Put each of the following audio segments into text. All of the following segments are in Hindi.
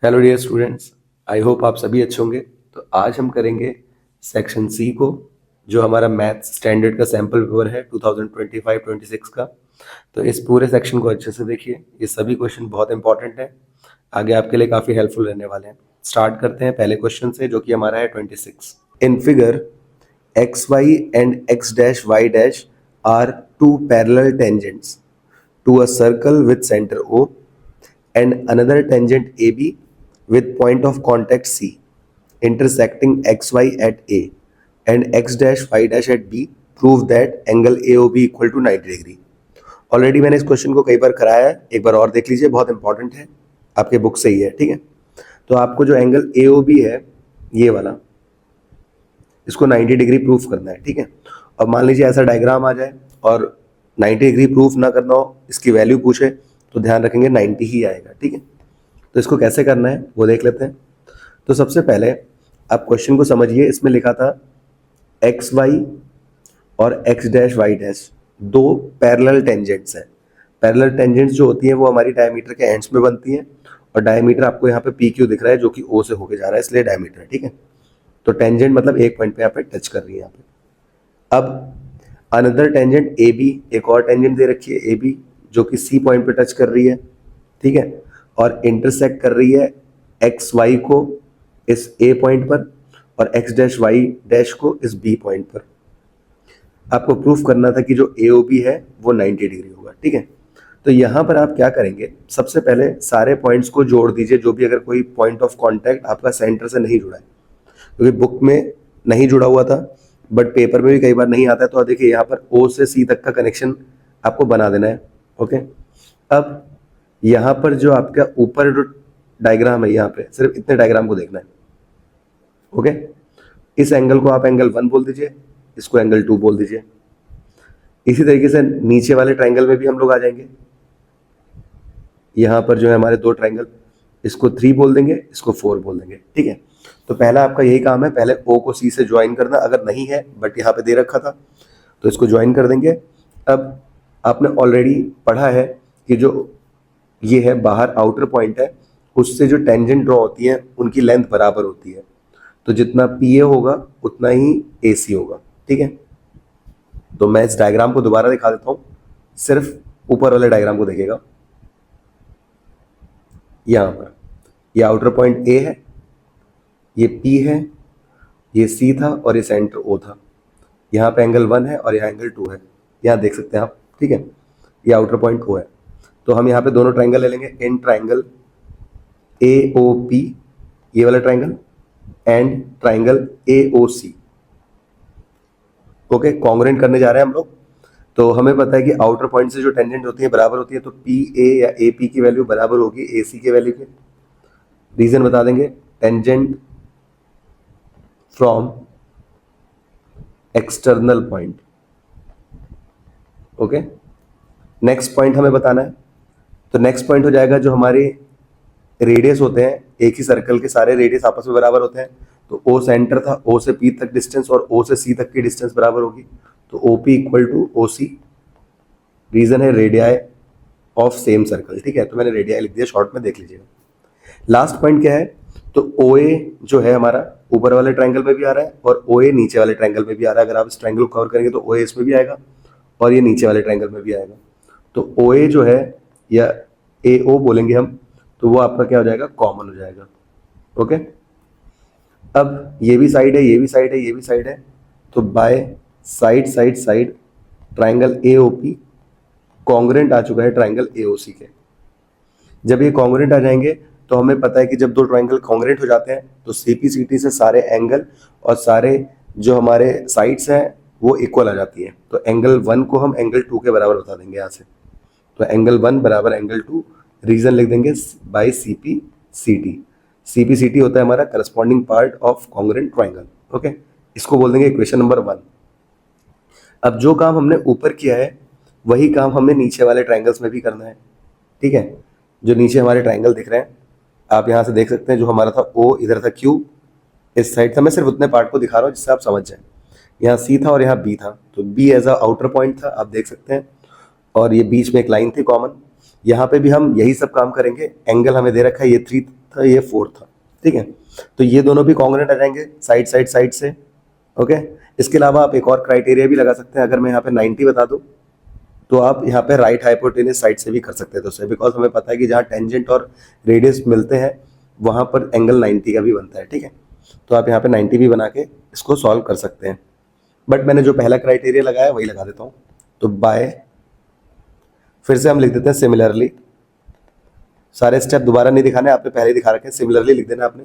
Hello dear students, I hope आप सभी अच्छे होंगे। तो आज हम करेंगे सेक्शन सी को, जो हमारा मैथ्स स्टैंडर्ड का सैम्पल पेपर है 2025-26 का। तो इस पूरे सेक्शन को अच्छे से देखिए, ये सभी क्वेश्चन बहुत इंपॉर्टेंट हैं, आगे आपके लिए काफ़ी हेल्पफुल रहने वाले हैं। स्टार्ट करते हैं पहले क्वेश्चन से, जो कि हमारा है 26। In figure x y and x dash y dash are two parallel tangents to a circle with center O and another tangent AB with point of contact C intersecting XY at A and X dash Y dash at B prove that angle AOB equal to 90 degree. Already मैंने इस क्वेश्चन को कई बार कराया है, एक बार और देख लीजिए, बहुत इंपॉर्टेंट है, आपके बुक से ही है। ठीक है, तो आपको जो एंगल AOB है ये वाला, इसको 90 डिग्री प्रूफ करना है। ठीक है, अब मान लीजिए ऐसा डायग्राम आ जाए और 90 डिग्री प्रूफ ना करना हो, इसकी वैल्यू पूछे तो ध्यान रखेंगे 90 ही आएगा। ठीक है, तो इसको कैसे करना है वो देख लेते हैं। तो सबसे पहले आप क्वेश्चन को समझिए, इसमें लिखा था एक्स वाई और एक्स डैश वाई डैश दो पैरेलल टेंजेंट्स हैं। पैरेलल टेंजेंट्स जो होती हैं वो हमारी डायमीटर के एंड्स में बनती हैं, और डायमीटर आपको यहाँ पे पी क्यू दिख रहा है जो कि ओ से होके जा रहा है, इसलिए डायमीटर है। ठीक है, तो टेंजेंट मतलब एक पॉइंट पे यहाँ पे टच कर रही है यहाँ पे। अब अनदर टेंजेंट ए बी, एक और टेंजेंट दे रखी है ए बी, जो कि सी पॉइंट पे टच कर रही है। ठीक है, और इंटरसेक्ट कर रही है एक्स वाई को इस ए पॉइंट पर और एक्स डैश वाई डैश को इस बी पॉइंट पर। आपको प्रूफ करना था कि जो ए ओ बी है वो 90 डिग्री होगा। ठीक है, तो यहाँ पर आप क्या करेंगे, सबसे पहले सारे पॉइंट्स को जोड़ दीजिए, जो भी अगर कोई पॉइंट ऑफ कॉन्टैक्ट आपका सेंटर से नहीं जुड़ा है, क्योंकि बुक में नहीं जुड़ा हुआ था बट पेपर में भी कई बार नहीं आता है। तो देखिए यहाँ पर ओ से सी तक का कनेक्शन आपको बना देना है। ओके, अब यहाँ पर जो आपका ऊपर जो डायग्राम है, यहाँ पे सिर्फ इतने डायग्राम को देखना है। ओके, इस एंगल को आप एंगल 1 बोल दीजिए, इसको एंगल 2 बोल दीजिए। इसी तरीके से नीचे वाले ट्रायंगल में भी हम लोग आ जाएंगे। यहाँ पर जो है हमारे दो ट्रायंगल, इसको 3 बोल देंगे, इसको 4 बोल देंगे। ठीक है, तो पहला आपका यही काम है, पहले ओ को सी से ज्वाइन करना, अगर नहीं है बट यहाँ पे दे रखा था तो इसको ज्वाइन कर देंगे। अब आपने ऑलरेडी पढ़ा है कि जो ये है बाहर आउटर पॉइंट है, उससे जो टेंजेंट ड्रॉ होती है उनकी लेंथ बराबर होती है, तो जितना पी ए होगा उतना ही ए सी होगा। ठीक है, तो मैं इस डायग्राम को दोबारा दिखा देता हूँ, सिर्फ ऊपर वाले डायग्राम को देखिएगा। यहाँ पर ये आउटर पॉइंट ए है, ये पी है, ये सी था और ये सेंटर ओ था। यहाँ पे एंगल 1 है और यहाँ एंगल 2 है, यहाँ देख सकते हैं आप। ठीक है, ये आउटर पॉइंट ओ है, तो हम यहाँ पे दोनों ट्रायंगल ले लेंगे। In triangle A O P, ये वाला triangle, and triangle A O C. Okay, congruent करने जा रहे हैं हम लोग। तो हमें पता है कि आउटर पॉइंट से जो टेंजेंट होती है बराबर होती है, तो पी ए या ए पी की वैल्यू बराबर होगी ए सी की वैल्यू के। रीजन बता देंगे, tangent from external point. Okay, next point हमें बताना है, तो नेक्स्ट पॉइंट हो जाएगा जो हमारे रेडियस होते हैं, एक ही सर्कल के सारे रेडियस आपस में बराबर होते हैं। तो ओ सेंटर था, ओ से पी तक डिस्टेंस और ओ से सी तक की डिस्टेंस बराबर होगी, तो O P equal to O C. Reason है रेडियाई ऑफ सेम सर्कल। ठीक है, तो मैंने रेडियाई लिख दिया, शॉर्ट में देख लीजिएगा। लास्ट पॉइंट क्या है, तो ओ ए जो है हमारा ऊपर वाले ट्रायंगल में भी आ रहा है और ओ ए नीचे वाले ट्रायंगल में भी आ रहा है। अगर आप इस ट्रायंगल को कवर करेंगे तो ओ ए इसमें भी आएगा और ये नीचे वाले ट्रायंगल में भी आएगा। तो ओ ए जो है या ए ओ बोलेंगे हम, तो वो आपका क्या हो जाएगा, कॉमन हो जाएगा। ओके, अब ये भी साइड है, ये भी साइड है, ये भी साइड है, तो by side side side triangle A O P congruent आ चुका है ट्रायंगल ए ओ सी के। जब ये कॉन्ग्रुएंट आ जाएंगे तो हमें पता है कि जब दो ट्रायंगल कॉन्ग्रुएंट हो जाते हैं तो सीपीसीटी से सारे एंगल और सारे जो हमारे साइड्स हैं वो इक्वल आ जाती है। तो एंगल 1 को हम एंगल 2 के बराबर बता देंगे यहाँ से, तो एंगल 1 बराबर एंगल 2। रीजन लिख देंगे by C P C T. C P C T होता है हमारा corresponding part of congruent triangle. Okay, इसको बोल देंगे इक्वेशन नंबर 1। अब जो काम हमने ऊपर किया है वही काम हमने नीचे वाले ट्रायंगल्स में भी करना है। ठीक है, जो नीचे हमारे ट्रायंगल दिख रहे हैं आप यहाँ से देख सकते हैं, जो हमारा था ओ, इधर था क्यू, इस साइड था। मैं सिर्फ उतने पार्ट को दिखा रहा हूँ जिससे आप समझ जाए। यहाँ सी था और यहाँ बी था, तो B as a outer point था, आप देख सकते हैं, और ये बीच में एक लाइन थी कॉमन। यहाँ पे भी हम यही सब काम करेंगे। एंगल हमें दे रखा है ये था, ये 4 था, ठीक है। तो ये दोनों भी कॉन्ग्रुएंट आ जाएंगे साइड से, ओके। इसके अलावा आप एक और क्राइटेरिया भी लगा सकते हैं। अगर मैं यहाँ पे 90 बता दूँ तो आप यहाँ पे राइट हाइपोटेनस साइड से भी कर सकते हैं दोस्तों, बिकॉज हमें पता है कि जहाँ टेंजेंट और रेडियस मिलते हैं वहाँ पर एंगल 90 का भी बनता है, ठीक है। तो आप यहाँ पे 90 भी बना के इसको सॉल्व कर सकते हैं, बट मैंने जो पहला क्राइटेरिया लगाया वही लगा देता हूँ। तो बाय, फिर से हम लिख देते हैं सिमिलरली। सारे स्टेप दोबारा नहीं दिखाने, आपने पहले दिखा रखे हैं, सिमिलरली लिख देना आपने।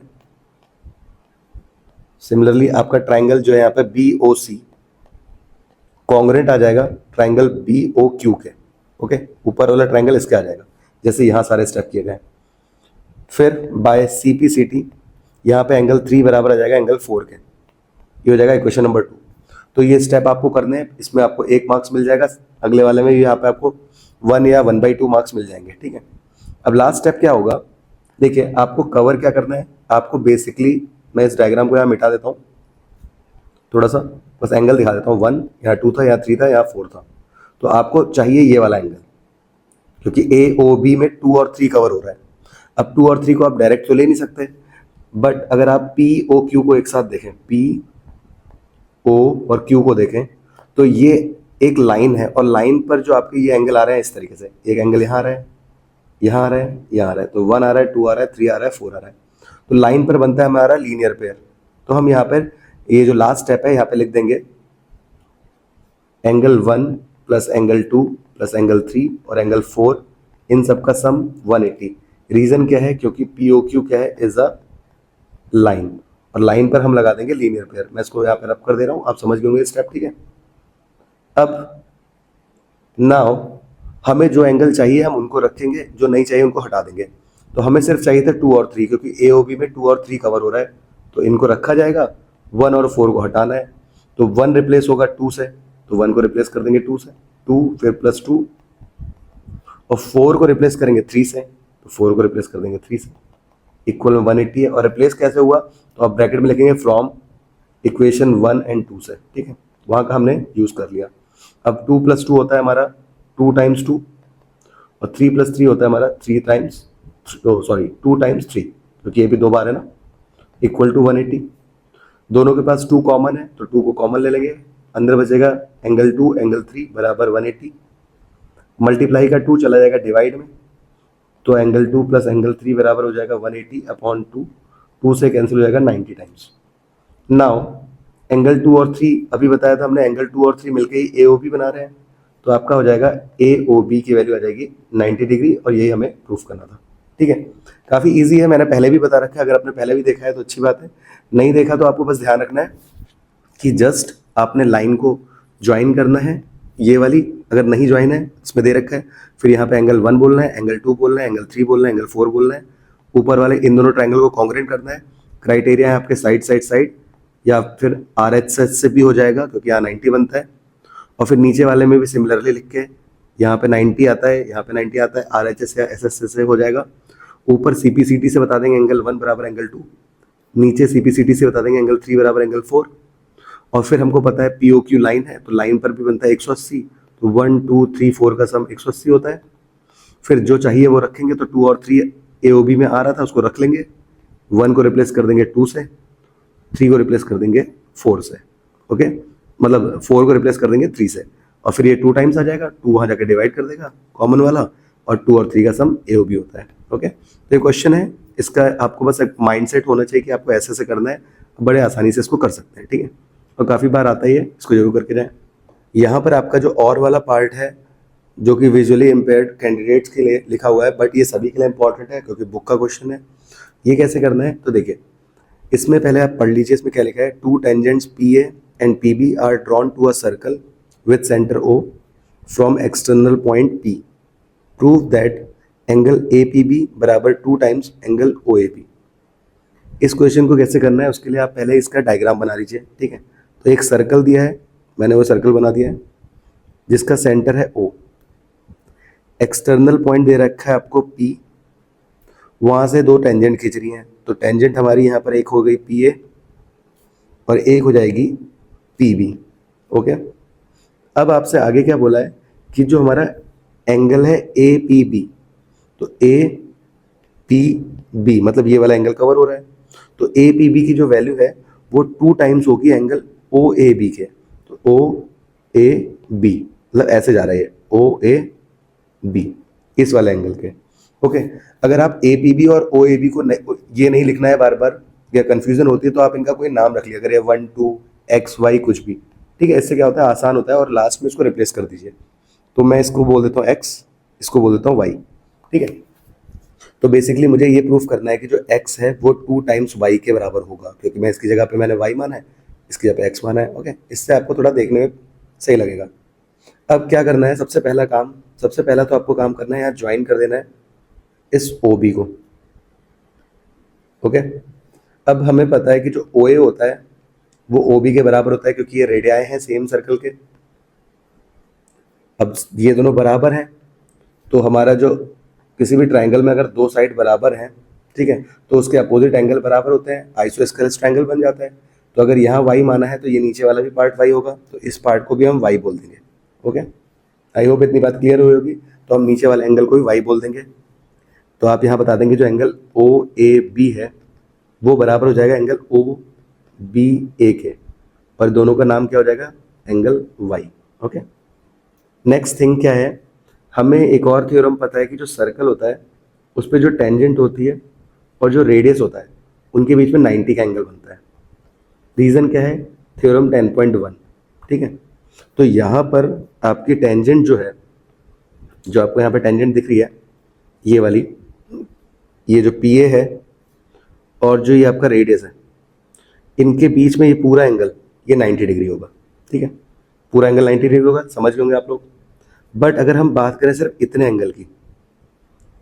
सिमिलरली आपका ट्राइंगल जो है यहाँ पे BOC कॉन्ग्रुएंट आ जाएगा ट्राइंगल BOQ के, ओके। ऊपर वाला ट्राइंगल इसके आ जाएगा, जैसे यहाँ सारे स्टेप किए गए। फिर बाय CPCT यहाँ पे एंगल 3 बराबर आ जाएगा एंगल 4 के, ये हो जाएगा इक्वेशन नंबर 2। तो ये स्टेप आपको करने हैं, इसमें आपको 1 मार्क्स मिल जाएगा, अगले वाले में यहाँ पे आपको 1 या 1/2 मार्क्स मिल जाएंगे, ठीक है। अब लास्ट स्टेप क्या होगा, देखिए आपको कवर क्या करना है। आपको बेसिकली, मैं इस डायग्राम को यहाँ मिटा देता हूँ थोड़ा सा, बस एंगल दिखा देता हूँ। 1 यहाँ 2 था, यहाँ 3 था, यहाँ 4 था। तो आपको चाहिए ये वाला एंगल, क्योंकि AOB में 2 और 3 कवर हो रहा है। अब 2 और 3 को आप डायरेक्ट तो ले नहीं सकते, बट अगर आप POQ को एक साथ देखें, PO और Q को देखें, तो ये एक लाइन है, और लाइन पर जो आपके ये एंगल आ रहे हैं इस तरीके से, एक एंगल यहाँ आ रहा है, यहाँ आ रहा है, यहाँ आ रहा है। तो 1 आ रहा है, 2 आ रहा है, 3 आ रहा है, 4 आ रहा है। तो लाइन पर बनता है हमारा लीनियर पेयर। तो हम यहाँ पर ये जो लास्ट स्टेप है यहाँ पे लिख देंगे angle 1 plus angle 2 plus angle 3 और एंगल 4, इन सब का सम 180। रीजन क्या है, क्योंकि POQ क्या है, इज अ लाइन, और लाइन पर हम लगा देंगे लीनियर पेयर। मैं इसको यहाँ पर रब कर दे रहा हूँ, आप समझ गए होंगे स्टेप, ठीक है। अब नाउ हमें जो एंगल चाहिए हम उनको रखेंगे, जो नहीं चाहिए उनको हटा देंगे। तो हमें सिर्फ चाहिए था 2 और 3, क्योंकि AOB में 2 और 3 कवर हो रहा है, तो इनको रखा जाएगा। 1 और 4 को हटाना है, तो 1 रिप्लेस होगा 2 से, तो 1 को रिप्लेस कर देंगे 2 से, 2 फिर प्लस 2, और 4 को रिप्लेस करेंगे 3 से, तो 4 को रिप्लेस कर देंगे 3 से, इक्वल में 180 है। और रिप्लेस कैसे हुआ, तो आप ब्रैकेट में लिखेंगे फ्रॉम इक्वेशन 1 एंड 2 से, ठीक है। वहाँ का हमने यूज कर लिया। अब 2 + 2 होता है हमारा 2 × 2, और 3 + 3 होता है हमारा 2 × 3, क्योंकि ये भी 2 बार है ना, इक्वल टू 180। दोनों के पास 2 कॉमन है, तो 2 को कॉमन ले लेंगे, अंदर बचेगा एंगल 2 एंगल 3 बराबर 180। मल्टीप्लाई का 2 चला जाएगा डिवाइड में, तो एंगल 2 प्लस एंगल 3 बराबर हो जाएगा 180/2, 2 से कैंसिल हो जाएगा 90 टाइम्स। नाउ एंगल 2 और 3 अभी बताया था हमने, एंगल 2 और 3 मिलके ही AOB बना रहे हैं, तो आपका हो जाएगा AOB की वैल्यू आ जाएगी 90 डिग्री, और यही हमें प्रूफ करना था, ठीक है। काफ़ी इजी है, मैंने पहले भी बता रखा है। अगर आपने पहले भी देखा है तो अच्छी बात है, नहीं देखा तो आपको बस ध्यान रखना है कि जस्ट आपने लाइन को ज्वाइन करना है, ये वाली अगर नहीं ज्वाइन है इसमें दे रखा है, फिर यहाँ पे एंगल 1 बोलना है, एंगल 2 बोलना है, एंगल 3 बोलना है, एंगल 4 बोलना है, ऊपर वाले इन दोनों ट्राइंगल को कॉन्ग्रुएंट करना है। क्राइटेरिया है आपके साइड, या फिर RHS से भी हो जाएगा, क्योंकि यहाँ 90 बनता है। और फिर नीचे वाले में भी सिमिलरली लिख के, यहाँ पे 90 आता है, यहाँ पे 90 आता है, RHS या SSS से हो जाएगा। ऊपर CPCT से बता देंगे एंगल 1 बराबर एंगल 2, नीचे CPCT से बता देंगे एंगल 3 बराबर एंगल 4, और फिर हमको पता है POQ लाइन है, तो लाइन पर भी बनता है 180, तो 1 2 3 4 का सम 180 होता है। फिर जो चाहिए वो रखेंगे, तो 2 और 3 AOB में आ रहा था उसको रख लेंगे, 1 को रिप्लेस कर देंगे 2 से, 3 को रिप्लेस कर देंगे 4 से, ओके, मतलब 4 को रिप्लेस कर देंगे 3 से, और फिर ये 2 टाइम्स आ जाएगा, 2 वहाँ जाकर डिवाइड कर देगा कॉमन वाला, और 2 और 3 का सम AOB होता है, ओके। तो ये क्वेश्चन है, इसका आपको बस एक माइंडसेट होना चाहिए कि आपको ऐसे करना है, बड़े आसानी से इसको कर सकते हैं, ठीक है। और काफ़ी बार आता ही है, इसको जरूर करके जाएं। यहाँ पर आपका जो और वाला पार्ट है, जो कि विजुअली इम्पेयर्ड कैंडिडेट्स के लिए लिखा हुआ है, बट ये सभी के लिए इंपॉर्टेंट है क्योंकि बुक का क्वेश्चन है। ये कैसे करना है, तो देखिए इसमें पहले आप पढ़ लीजिए, इसमें क्या लिखा है, 2 tangents PA and PB are drawn to a circle with centre O from external point P, prove that angle APB बराबर 2 टाइम्स एंगल OAP। इस क्वेश्चन को कैसे करना है, उसके लिए आप पहले इसका डायग्राम बना लीजिए, ठीक है। तो एक सर्कल दिया है, मैंने वो सर्कल बना दिया है जिसका सेंटर है O, एक्सटर्नल पॉइंट दे रखा है आपको P, वहाँ से 2 टेंजेंट खींच रही हैं, तो टेंजेंट हमारी यहाँ पर एक हो गई PA और एक हो जाएगी PB, ओके। अब आपसे आगे क्या बोला है कि जो हमारा एंगल है APB, तो पी बी, मतलब ये वाला एंगल कवर हो रहा है, तो ए पी बी की जो वैल्यू है वो 2 टाइम्स होगी एंगल ओ ए बी के। तो ओ ए बी मतलब ऐसे जा रहा है, ओ ए बी इस वाले एंगल के। ओके, अगर आप ए पी बी और ओ ए बी को ये नहीं लिखना है बार बार या कंफ्यूजन होती है, तो आप इनका कोई नाम रख लिया करिए, 1 2 एक्स वाई कुछ भी, ठीक है। इससे क्या होता है, आसान होता है, और लास्ट में इसको रिप्लेस कर दीजिए। तो मैं इसको बोल देता हूँ एक्स, इसको बोल देता हूँ वाई, ठीक है। तो बेसिकली मुझे ये प्रूफ करना है कि जो x है वो 2 टाइम्स y के बराबर होगा, क्योंकि मैं इसकी जगह पे मैंने y माना है, इसकी जगह पे x माना है। ओके, इससे आपको थोड़ा देखने में सही लगेगा। अब क्या करना है, सबसे पहला काम, सबसे पहला तो आपको काम करना है, यहाँ ज्वाइन कर देना है इस OB को। ओके, अब हमें पता है कि जो OA होता है वो OB के बराबर होता है, क्योंकि ये रेडियाई हैं सेम सर्कल के। अब ये दोनों बराबर हैं, तो हमारा जो किसी भी ट्राइंगल में अगर दो साइड बराबर हैं, ठीक है, तो उसके अपोजिट एंगल बराबर होते हैं, आइसोस्केलेस ट्राइंगल बन जाता है। तो अगर यहाँ y माना है तो ये नीचे वाला भी पार्ट y होगा, तो इस पार्ट को भी हम y बोल देंगे। ओके, आई होप इतनी बात क्लियर हुई होगी। तो हम नीचे वाले एंगल को भी y बोल देंगे। तो आप यहाँ बता देंगे जो एंगल ओ ए बी है वो बराबर हो जाएगा एंगल ओ बी ए के, और दोनों का नाम क्या हो जाएगा, angle y। Okay, next thing क्या है, हमें एक और थ्योरम पता है कि जो सर्कल होता है उस पर जो टेंजेंट होती है और जो रेडियस होता है उनके बीच में 90 का एंगल बनता है। रीज़न क्या है, थ्योरम 10.1, ठीक है। तो यहाँ पर आपकी टेंजेंट जो है, जो आपको यहाँ पे टेंजेंट दिख रही है ये वाली, ये जो पी ए है और जो ये आपका रेडियस है, इनके बीच में ये पूरा एंगल ये 90 डिग्री होगा, ठीक है। पूरा एंगल 90 डिग्री होगा, समझ गए होंगे आप लोग। बट अगर हम बात करें सिर्फ इतने एंगल की,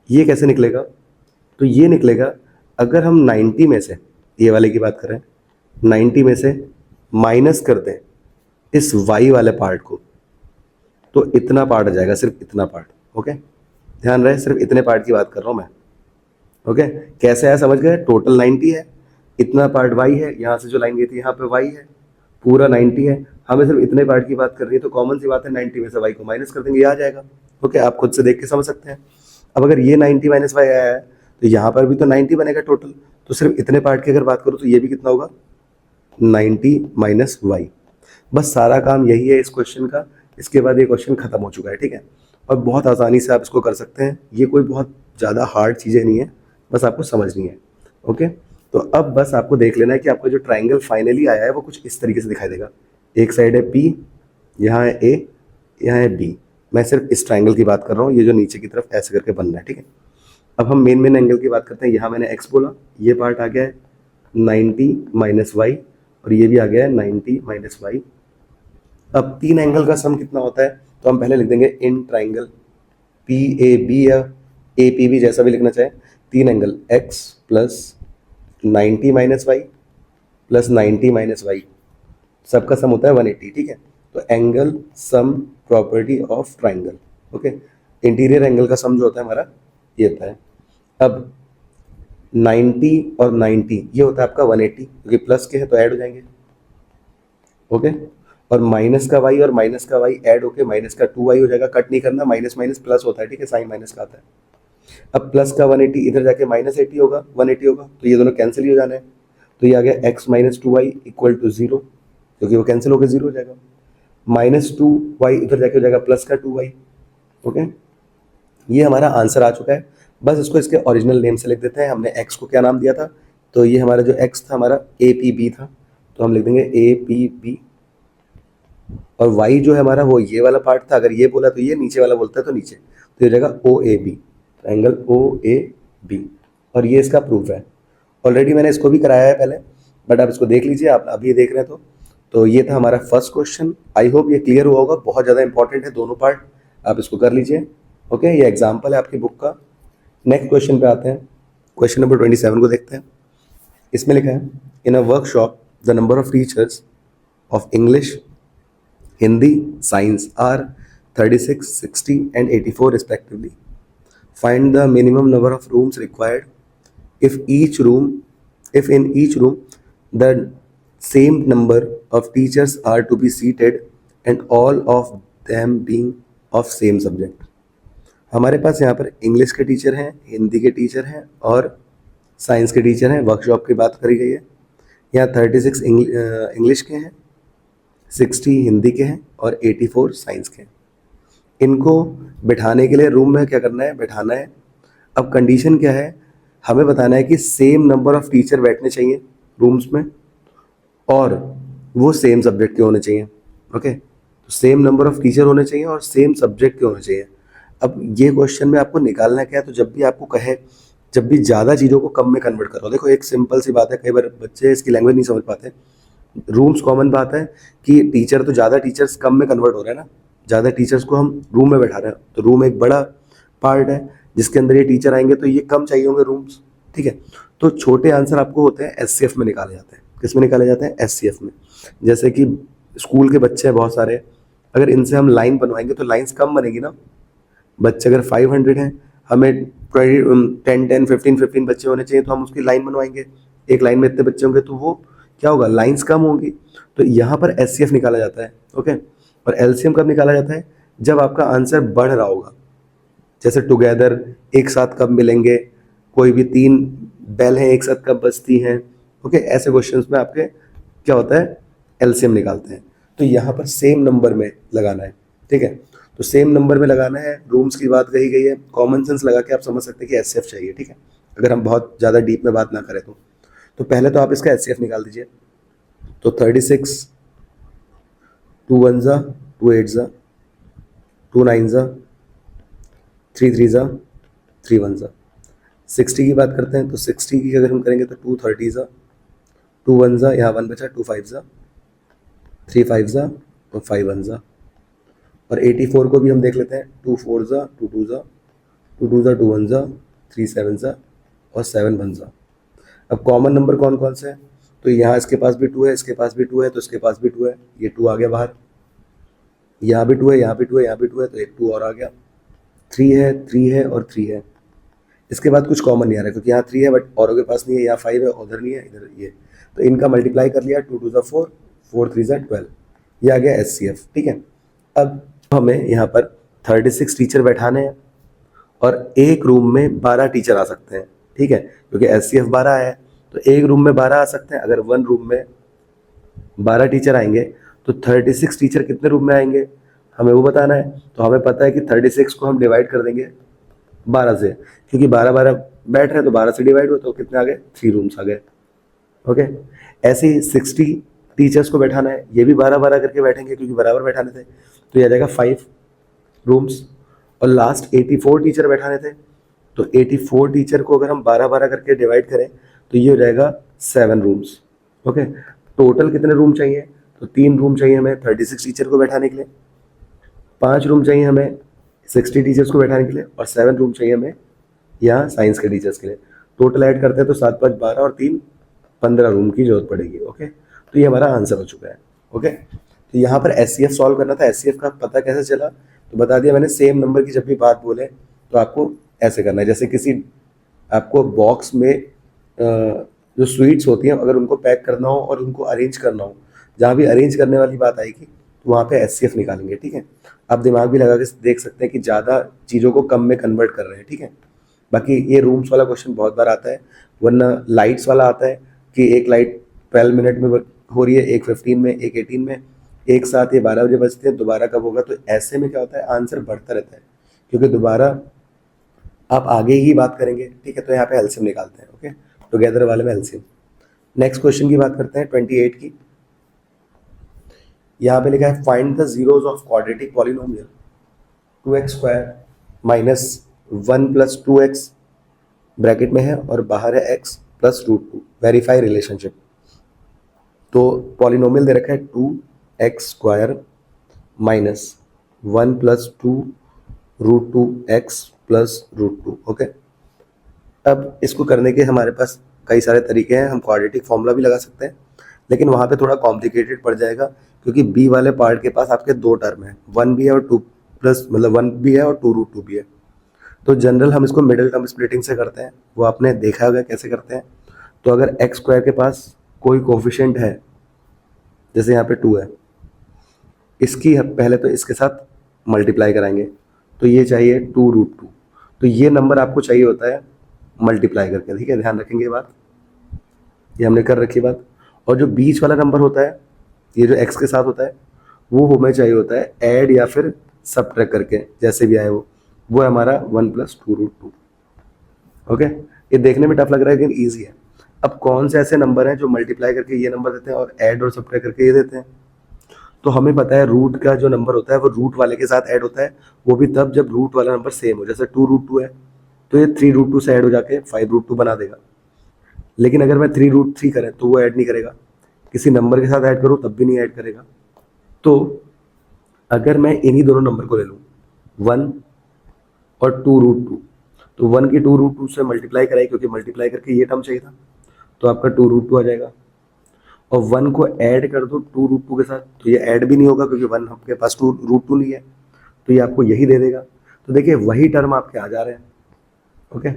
ये कैसे निकलेगा, तो ये निकलेगा अगर हम 90 में से, ये वाले की बात करें, 90 में से माइनस कर दें इस y वाले पार्ट को, तो इतना पार्ट आ जाएगा, सिर्फ इतना पार्ट। ओके, ध्यान रहे सिर्फ इतने पार्ट की बात कर रहा हूँ मैं। ओके, कैसे आया समझ गए, टोटल 90 है, इतना पार्ट y है, यहाँ से जो लाइन गई थी यहाँ पे y है, पूरा 90 है, हमें सिर्फ इतने पार्ट की बात करनी है, तो कॉमन सी बात है 90 में से y को माइनस कर देंगे, ये आ जाएगा। ओके, आप खुद से देख के समझ सकते हैं। अब अगर ये 90 माइनस वाई आया है तो यहाँ पर भी तो 90 बनेगा टोटल, तो सिर्फ इतने पार्ट की अगर बात करूँ तो ये भी कितना होगा, 90 माइनस वाई। बस सारा काम यही है इस क्वेश्चन का। इसके बाद ये क्वेश्चन खत्म हो चुका है, ठीक है। और बहुत आसानी से आप इसको कर सकते हैं, ये कोई बहुत ज़्यादा हार्ड चीज़ें नहीं है, बस आपको समझनी है। ओके, तो अब बस आपको देख लेना है कि आपका जो ट्राइंगल फाइनली आया है वो कुछ इस तरीके से दिखाई देगा। एक साइड है P, यहाँ है A, यहाँ है B। मैं सिर्फ इस ट्राइंगल की बात कर रहा हूँ, ये जो नीचे की तरफ ऐसे करके बनना है, ठीक है। अब हम मेन एंगल की बात करते हैं। यहाँ मैंने x बोला, ये पार्ट आ गया है 90 माइनस वाई, और ये भी आ गया है 90 माइनस वाई। अब तीन एंगल का सम कितना होता है, तो हम पहले लिख देंगे इन ट्राइंगल पी ए बी या ए पी बी, जैसा भी लिखना चाहे, तीन angle x plus 90 minus y plus 90 minus y, सबका सम होता है 180, ठीक है। तो angle sum property of triangle. Okay, interior angle का सम जो होता है हमारा ये होता है। अब 90 और 90 ये होता है आपका 180, क्योंकि प्लस के हैं तो ऐड हो जाएंगे। ओके, और माइनस का y और माइनस का y ऐड होके माइनस का 2y हो जाएगा। कट नहीं करना, माइनस माइनस प्लस होता है, ठीक है, साइन माइनस का आता है। अब प्लस का 180 इधर जाके माइनस 80 होगा, 180 होगा, तो ये दोनों कैंसिल ही हो जाना है। तो ये आ गया x minus 2y equal to 0, क्योंकि वो कैंसिल होकर 0 हो जाएगा। माइनस 2y इधर जाके हो जाएगा प्लस का 2y। ओके, ये हमारा आंसर आ चुका है। बस इसको इसके ओरिजिनल नेम से लिख देते हैं। हमने x को क्या नाम दिया था, तो ये हमारा जो x था हमारा APB था, तो हम लिख देंगे APB। और y जो है हमारा वो ये वाला पार्ट था, अगर ये बोला तो ये, नीचे वाला बोलता है तो नीचे, तो ये हो जाएगा OAB, एंगल OAB। और ये इसका प्रूफ है। ऑलरेडी मैंने इसको भी कराया है पहले, बट आप इसको देख लीजिए, आप अभी देख रहे हैं तो ये था हमारा फर्स्ट क्वेश्चन। आई होप ये क्लियर हुआ होगा, बहुत ज़्यादा इंपॉर्टेंट है दोनों पार्ट, आप इसको कर लीजिए। ओके, ये एग्जाम्पल है आपकी बुक का। नेक्स्ट क्वेश्चन पे आते हैं, क्वेश्चन नंबर 27 को देखते हैं। इसमें लिखा है, in a workshop the number of teachers of English, Hindi, science are 36, 60 and 84 respectively. Find the minimum number of rooms required if in each room the same number of teachers are to be seated and all of them being of same subject. हमारे पास यहाँ पर इंग्लिश के टीचर हैं, हिंदी के टीचर हैं और साइंस के टीचर हैं। वर्कशॉप की बात करी गई है। यहाँ 36 इंग्लिश के हैं, 60 हिंदी के हैं और 84 साइंस के हैं। इनको बिठाने के लिए रूम में क्या करना है, बैठाना है। अब कंडीशन क्या है, हमें बताना है कि सेम नंबर ऑफ टीचर बैठने चाहिए रूम्स में और वो सेम सब्जेक्ट के होने चाहिए। ओके, तो सेम नंबर ऑफ टीचर होने चाहिए और सेम सब्जेक्ट के होने चाहिए। अब ये क्वेश्चन में आपको निकालना क्या है, तो जब भी आपको कहे, जब भी ज़्यादा चीज़ों को कम में कन्वर्ट करो, देखो एक सिंपल सी बात है, कई बार बच्चे इसकी लैंग्वेज नहीं समझ पाते। रूम्स कॉमन बात है कि टीचर तो ज़्यादा टीचर्स कम में कन्वर्ट हो रहे हैं ना, ज़्यादा टीचर्स को हम रूम में बैठा रहे हैं, तो रूम एक बड़ा पार्ट है जिसके अंदर ये टीचर आएंगे, तो ये कम चाहिए होंगे रूम्स। ठीक है, तो छोटे आंसर आपको होते हैं एचसीएफ में निकाले जाते हैं। किस में निकाले जाते हैं? एचसीएफ में। जैसे कि स्कूल के बच्चे हैं बहुत सारे, अगर इनसे हम लाइन बनवाएंगे तो लाइन्स कम बनेगी ना। बच्चे अगर 500 हैं, हमें 10 10 15 15 बच्चे होने चाहिए, तो हम उसकी लाइन बनवाएंगे। एक लाइन में इतने बच्चे होंगे तो वो क्या होगा, लाइन्स कम होंगी। तो यहाँ पर एचसीएफ निकाला जाता है। ओके, और एलसीएम कब निकाला जाता है? जब आपका आंसर बढ़ रहा होगा। जैसे टुगेदर एक साथ कब मिलेंगे, कोई भी 3 बेल हैं एक साथ कब बजती हैं। ओके, ऐसे क्वेश्चंस में आपके क्या होता है, एलसीएम निकालते हैं। तो यहाँ पर सेम नंबर में लगाना है। ठीक है, तो सेम नंबर में लगाना है। रूम्स की बात कही गई है, कॉमन सेंस लगा के आप समझ सकते हैं कि एचसीएफ चाहिए। ठीक है, अगर हम बहुत ज़्यादा डीप में बात ना करें तो पहले तो आप इसका एचसीएफ निकाल दीजिए। तो 36 2 1 जा 2 8 जा 2 9 जा 3 3 जा 3 1 जा। 60 की बात करते हैं, तो 60 की अगर हम करेंगे तो 2 30 जा 2 1 जा, यहाँ 1 बचा, 2 5 जा 3 5 जा और 5 1 जा। और 84 को भी हम देख लेते हैं, 2 4 जा 2 2 जा 2 2 जा 2 1 जा 3 7 जा और 7 1 जा। अब कॉमन नंबर कौन कौन से हैं? तो यहाँ इसके पास भी 2 है, इसके पास भी 2 है, तो इसके पास भी 2 है, ये 2 आ गया बाहर। यहाँ भी 2 है, यहाँ भी 2 है, यहाँ भी 2 है, तो एक 2 और आ गया। 3 है, 3 है और 3 है। इसके बाद कुछ कॉमन नहीं आ रहा है, क्योंकि यहाँ 3 है बट औरों के पास नहीं है। यहाँ 5 है, उधर नहीं है, इधर ये। तो इनका मल्टीप्लाई कर लिया, 2 2 जा 4 4 3 जा 12, ये आ गया एचसीएफ। ठीक है, अब हमें यहाँ पर 36 टीचर बैठाने हैं और एक रूम में 12 टीचर आ सकते हैं। ठीक है, क्योंकि एचसीएफ 12 है, तो एक रूम में 12 आ सकते हैं। अगर वन रूम में 12 टीचर आएंगे तो 36 टीचर कितने रूम में आएंगे, हमें वो बताना है। तो हमें पता है कि 36 को हम डिवाइड कर देंगे 12 से, क्योंकि 12 12 बैठ रहे हैं, तो 12 से डिवाइड हुआ तो कितने आ गए, 3 रूम्स आ गए। ओके, ऐसे ही 60 टीचर्स को बैठाना है, ये भी 12 12 करके बैठेंगे क्योंकि बराबर बैठाने थे, तो ये आ जाएगा 5 रूम्स। और लास्ट 84 टीचर बैठाने थे, तो 84 टीचर को अगर हम 12 12 करके डिवाइड करें तो ये हो जाएगा 7 रूम्स। ओके, टोटल कितने रूम चाहिए, तो 3 रूम चाहिए हमें 36 टीचर को बैठाने के लिए, 5 रूम चाहिए हमें 60 टीचर्स को बैठाने के लिए, और 7 रूम चाहिए हमें यहाँ साइंस के टीचर्स के लिए। टोटल ऐड करते हैं तो 7 5 12 और 3 15 रूम की जरूरत पड़ेगी। ओके, तो ये हमारा आंसर हो चुका है। ओके, तो यहाँ पर एचसीएफ सॉल्व करना था। एचसीएफ का पता कैसे चला, तो बता दिया मैंने। सेम नंबर की जब भी बात बोले तो आपको ऐसे करना है, जैसे किसी आपको बॉक्स में जो स्वीट्स होती हैं, अगर उनको पैक करना हो और उनको अरेंज करना हो, जहाँ भी अरेंज करने वाली बात आएगी तो वहाँ पे एचसीएफ निकालेंगे। ठीक है, आप दिमाग भी लगा के देख सकते हैं कि ज़्यादा चीज़ों को कम में कन्वर्ट कर रहे हैं। ठीक है, बाकी ये रूम्स वाला क्वेश्चन बहुत बार आता है, वरना लाइट्स वाला आता है कि एक लाइट 12 मिनट में हो रही है, एक 15 में, एक 18 में, एक साथ ये 12 बजे बजते हैं, दोबारा कब होगा। तो ऐसे में क्या होता है, आंसर बढ़ता रहता है, क्योंकि दोबारा आप आगे ही बात करेंगे। ठीक है, तो यहाँ पे एलसीएम निकालते हैं। ओके, टुगेदर वाले में एलसीएम। नेक्स्ट क्वेश्चन की बात करते हैं 28 की। यहाँ पे लिखा है find the zeros of quadratic polynomial 2x square minus 1 plus 2x bracket में है और बाहर है x प्लस √2, वेरीफाई रिलेशनशिप। तो पॉलिनोमियल दे रखा है 2x square minus 1 plus 2√2x plus √2। Okay, अब इसको करने के हमारे पास कई सारे तरीके हैं। हम क्वाड्रेटिक फॉर्मूला भी लगा सकते हैं, लेकिन वहाँ पे थोड़ा कॉम्प्लिकेटेड पड़ जाएगा, क्योंकि b वाले पार्ट के पास आपके 2 टर्म है, 1 भी है और 2 प्लस मतलब 1 भी है और 2√2 भी है। तो जनरल हम इसको मिडिल टर्म स्प्लिटिंग से करते हैं, वो आपने देखा होगा कैसे करते हैं। तो अगर x स्क्वायर के पास कोई कोफिशिएंट है, जैसे यहाँ पे 2 है, इसकी पहले तो इसके साथ मल्टीप्लाई कराएंगे, तो ये चाहिए 2√2। तो ये नंबर आपको चाहिए होता है मल्टीप्लाई करके, ठीक है, ध्यान रखेंगे ये बात, ये हमने कर रखी बात। और जो बीच वाला नंबर होता है, ये जो x के साथ होता है, वो हमें चाहिए होता है ऐड या फिर सब्ट्रैक्ट करके, जैसे भी आए वो है हमारा 1 + 2√2। ओके, ये देखने में टफ लग रहा है लेकिन ईजी है। अब कौन से ऐसे नंबर हैं जो मल्टीप्लाई करके ये नंबर देते हैं और ऐड और सब्ट्रैक्ट करके ये देते हैं? तो हमें पता है रूट का जो नंबर होता है वो रूट वाले के साथ ऐड होता है, वो भी तब जब रूट वाला नंबर सेम हो। जैसे 2√2 है तो ये 3√2 से ऐड हो जाके 5√2 बना देगा। लेकिन अगर मैं 3√3 करें तो वो ऐड नहीं करेगा, किसी नंबर के साथ ऐड करूँ तब भी नहीं ऐड करेगा। तो अगर मैं इन्हीं दोनों नंबर को ले लूँ 1 और 2√2, तो 1 की 2√2 से मल्टीप्लाई कराई, क्योंकि मल्टीप्लाई करके ये टर्म चाहिए था, तो आपका 2√2 आ जाएगा। और 1 को ऐड कर दो 2√2 के साथ, तो ये ऐड भी नहीं होगा क्योंकि 1 आपके पास 2√2 नहीं है, तो ये आपको यही दे देगा। तो देखिए वही टर्म आपके आ जा रहे हैं। ओके,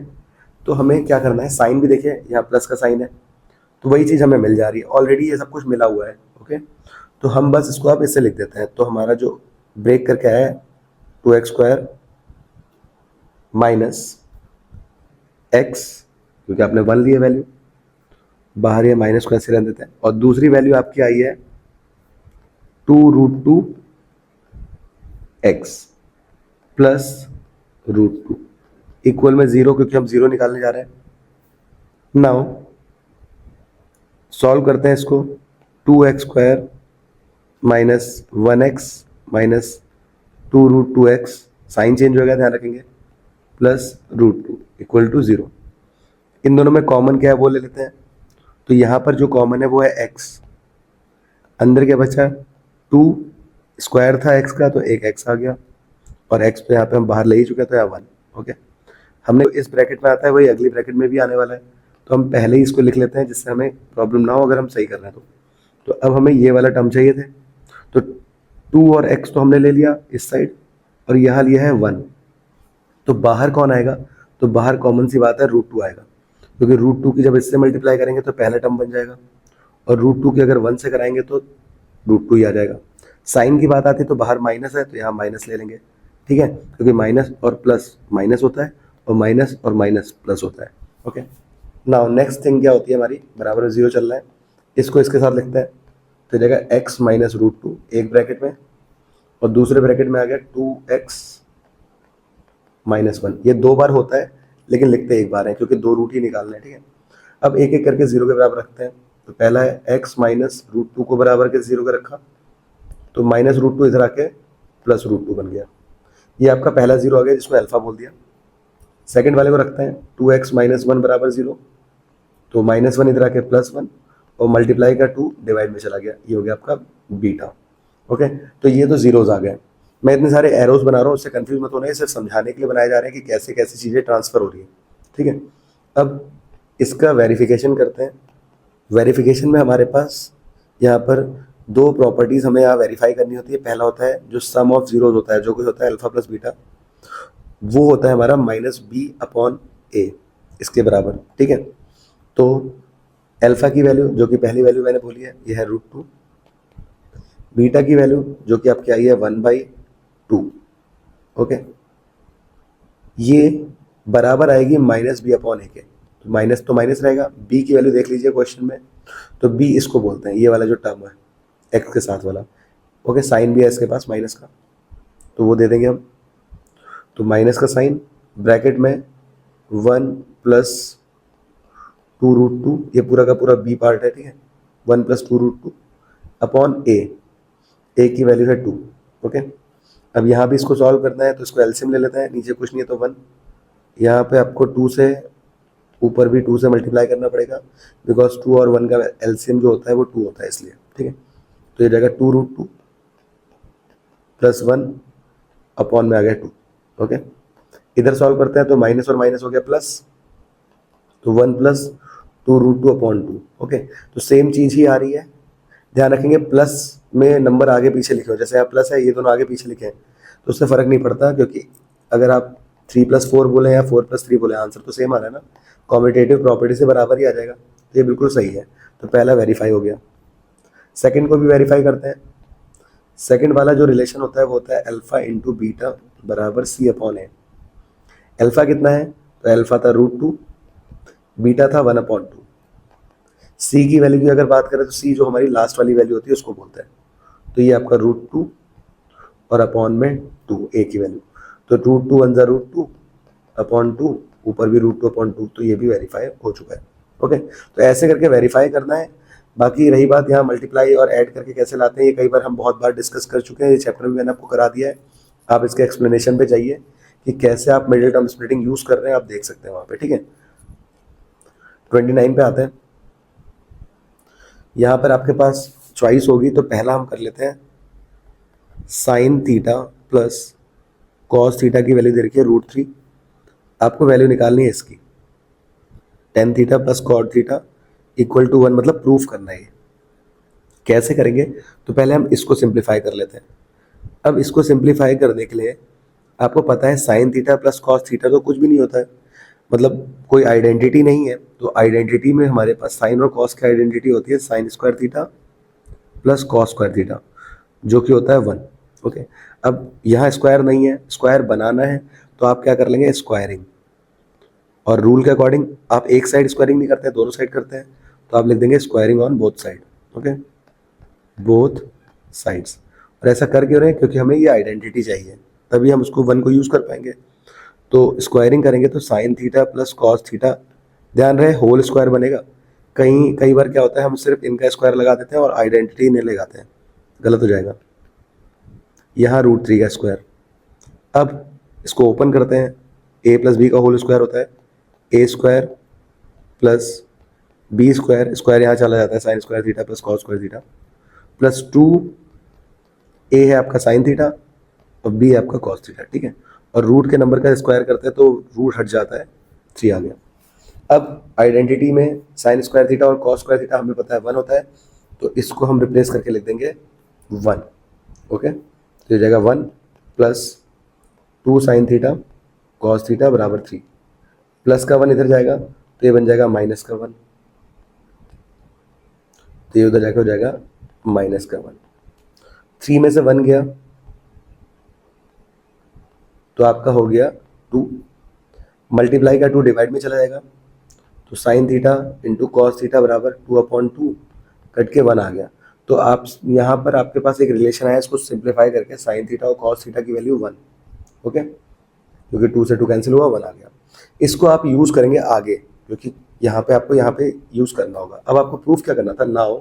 तो हमें क्या करना है, साइन भी देखिए यहाँ प्लस का साइन है, तो वही चीज़ हमें मिल जा रही है, ऑलरेडी ये सब कुछ मिला हुआ है। ओके, तो हम बस इसको आप इससे लिख देते हैं। तो हमारा जो ब्रेक करके आया है 2x² माइनस x, क्योंकि आपने 1 लिया वैल्यू, बाहर ये माइनस को ऐसे रहने देते हैं, और दूसरी वैल्यू आपकी आई है 2√2 x प्लस √2 इक्वल में 0, क्योंकि हम 0 निकालने जा रहे हैं। नाउ सॉल्व करते हैं इसको, 2x² minus 1x minus 2√2x, sign change हो गया ध्यान रखेंगे, प्लस √2 इक्वल टू 0। इन दोनों में कॉमन क्या है वो ले लेते हैं। तो यहाँ पर जो कॉमन है वो है x, अंदर क्या बचा, 2 स्क्वायर था x का तो एक x आ गया, और x तो यहाँ पे हम बाहर ले ही चुके हैं तो यहाँ 1। ओके, हमने इस ब्रैकेट में आता है वही अगली ब्रैकेट में भी आने वाला है, तो हम पहले ही इसको लिख लेते हैं जिससे हमें प्रॉब्लम ना हो अगर हम सही कर रहे हैं तो अब हमें ये वाला टर्म चाहिए थे, तो 2 और x तो हमने ले लिया इस साइड, और यहाँ लिया है 1। तो बाहर कौन आएगा, तो बाहर कॉमन सी बात है √2 आएगा, क्योंकि √2 की जब इससे मल्टीप्लाई करेंगे तो पहला टर्म बन जाएगा, और √2 की अगर 1 से कराएंगे तो √2 ही आ जाएगा। साइन की बात आती है तो बाहर माइनस है तो यहाँ माइनस ले लेंगे, ठीक है, क्योंकि माइनस और प्लस माइनस होता है, और माइनस और माइनस प्लस होता है। ओके, नाउ नेक्स्ट थिंग क्या होती है हमारी, बराबर 0 चल रहा है, इसको इसके साथ लिखते हैं, तो जाएगा x माइनस √2 एक ब्रैकेट में, और दूसरे ब्रैकेट में आ गया 2x माइनस 1। ये 2 बार होता है लेकिन लिखते एक बार है क्योंकि 2 रूट ही निकालना है, ठीक है। अब एक एक करके 0 के बराबर रखते हैं। तो पहला है x माइनस √2 को बराबर के 0 का रखा, तो माइनस √2 इधर आके प्लस √2 बन गया, ये आपका पहला 0 आ गया जिसको अल्फा बोल दिया। सेकंड वाले को रखते हैं 2x माइनस 1 बराबर 0, तो -1 इधर आके +1, और मल्टीप्लाई का 2 डिवाइड में चला गया, ये हो गया आपका बीटा। ओके, तो ये तो जीरोज आ गए। मैं इतने सारे एरोज बना रहा हूँ, उससे कंफ्यूज मत होना, सिर्फ समझाने के लिए बनाए जा रहे हैं कि कैसे कैसे चीज़ें ट्रांसफर हो रही है, ठीक है। अब इसका वेरिफिकेशन करते हैं। वेरिफिकेशन में हमारे पास यहाँ पर 2 प्रॉपर्टीज़ हमें यहाँ वेरीफाई करनी होती है। पहला होता है जो सम ऑफ जीरोज होता है, जो कुछ होता है अल्फा प्लस बीटा, वो होता है हमारा -b/a, इसके बराबर, ठीक है। तो अल्फा की वैल्यू जो कि पहली वैल्यू मैंने बोली है ये है √2, बीटा की वैल्यू जो कि आपकी आई है 1/2। ओके, ये बराबर आएगी -b/a के, तो माइनस तो माइनस रहेगा। b की वैल्यू देख लीजिए क्वेश्चन में, तो b इसको बोलते हैं, ये वाला जो टर्म है x के साथ वाला। ओके, साइन भी है इसके पास माइनस का, तो वो दे देंगे हम। तो माइनस का साइन ब्रैकेट में 1 + 2√2, ये पूरा का पूरा b पार्ट है, ठीक है, 1 + 2√2 अपॉन a की वैल्यू है 2। ओके, अब यहाँ भी इसको सॉल्व करना है तो इसको एलसीएम ले लेते हैं, नीचे कुछ नहीं है तो 1, यहाँ पे आपको 2 से ऊपर भी 2 से मल्टीप्लाई करना पड़ेगा, बिकॉज 2 और 1 का एलसीएम जो होता है वो 2 होता है इसलिए, ठीक है। तो ये जाएगा 2√2 + 1 अपॉन में आ गया 2। ओके, इधर सॉल्व करते हैं तो माइनस और माइनस हो गया प्लस, तो 1 + 2√2/2। ओके, तो सेम चीज़ ही आ रही है, ध्यान रखेंगे प्लस में नंबर आगे पीछे लिखे हो, जैसे यहाँ प्लस है ये दोनों आगे पीछे लिखे हैं तो उससे फ़र्क नहीं पड़ता, क्योंकि अगर आप 3 + 4 बोले या 4 + 3 बोले आंसर तो सेम आ रहा है ना, कॉम्यूटेटिव प्रॉपर्टी से बराबर ही आ जाएगा, तो ये बिल्कुल सही है। तो पहला वेरीफाई हो गया। सेकंड को भी वेरीफाई करते हैं। सेकंड वाला जो रिलेशन होता है वो होता है अल्फा इंटू बीटा बराबर सी अपॉन ए। अल्फा कितना है, तो अल्फा था √2, बीटा था 1/2। सी की वैल्यू की अगर बात करें तो सी जो हमारी लास्ट वाली वैल्यू होती है उसको बोलते हैं। तो ये आपका √2 और अपॉन में 2 ए की वैल्यू, तो √2 वन ज़ा √2 अपॉन 2, ऊपर भी √2 अपॉन 2, तो ये भी वेरीफाई हो चुका है। ओके, तो ऐसे करके वेरीफाई करना है। बाकी रही बात यहाँ मल्टीप्लाई और ऐड करके कैसे लाते हैं, ये कई बार हम बहुत बार डिस्कस कर चुके हैं, ये चैप्टर में मैंने आपको करा दिया है। आप इसके एक्सप्लेनेशन पे जाइए कि कैसे आप मिडिल टर्म स्प्लिटिंग यूज कर रहे हैं, आप देख सकते हैं वहाँ पे। ठीक है, 29 पे आते हैं। यहाँ पर आपके पास चॉइस होगी, तो पहला हम कर लेते हैं sine theta plus cos theta की वैल्यू दे रखी है √3। आपको वैल्यू निकालनी है इसकी, tan theta plus cot theta equal to 1, मतलब प्रूफ करना है। कैसे करेंगे, तो पहले हम इसको सिंप्लीफाई कर लेते हैं। अब इसको सिंप्लीफाई करने के लिए आपको पता है sign theta plus cos theta तो कुछ भी नहीं होता है, मतलब कोई आइडेंटिटी नहीं है। तो आइडेंटिटी में हमारे पास साइन और कॉस की आइडेंटिटी होती है sine square theta plus cos square theta, जो कि होता है 1। ओके, अब यहाँ स्क्वायर नहीं है, स्क्वायर बनाना है तो आप क्या कर लेंगे, स्क्वायरिंग। और रूल के अकॉर्डिंग आप एक साइड स्क्वायरिंग नहीं करते हैं, दोनों साइड करते हैं, तो आप लिख देंगे squaring on both side. Okay, both sides. और ऐसा कर क्यों रहे हैं, क्योंकि हमें ये आइडेंटिटी चाहिए, तभी हम उसको 1 को यूज़ कर पाएंगे। तो स्क्वायरिंग करेंगे तो sign theta plus cos theta, ध्यान रहे होल स्क्वायर बनेगा। कई बार क्या होता है, हम सिर्फ इनका स्क्वायर लगा देते हैं और आइडेंटिटी नहीं लगाते हैं, गलत हो जाएगा। यहाँ √3 का स्क्वायर। अब इसको ओपन करते हैं, a प्लस बी का होल स्क्वायर होता है a square plus b square, square यहाँ चला जाता है sine square theta plus cos square theta, plus 2a है आपका साइन थीटा और b है आपका कॉस थीटा। ठीक है, और रूट के नंबर का स्क्वायर करते हैं तो रूट हट जाता है, 3 आ गया। अब आइडेंटिटी में साइन स्क्वायर थीटा और कॉस स्क्वायर थीटा हमें पता है 1 होता है, तो इसको हम रिप्लेस करके लिख देंगे 1। ओके, तो हो जाएगा 1 plus 2 sine theta cos theta बराबर 3, प्लस का 1 इधर जाएगा तो ये बन जाएगा माइनस का 1, तो ये उधर जाके हो जाएगा माइनस का 1। 3 में से 1 गया तो आपका हो गया 2, मल्टीप्लाई का 2 डिवाइड में चला जाएगा, तो sine theta into cos theta बराबर 2/2, कट के 1 आ गया। तो आप यहाँ पर आपके पास एक रिलेशन आया, इसको सिंप्लीफाई करके साइन थीटा और कॉस थीटा की वैल्यू 1। ओके, क्योंकि 2 से 2 कैंसिल हुआ, 1 आ गया। इसको आप यूज़ करेंगे आगे, क्योंकि यहाँ पे आपको यहाँ पे यूज़ करना होगा। अब आपको प्रूफ क्या करना था, नाउ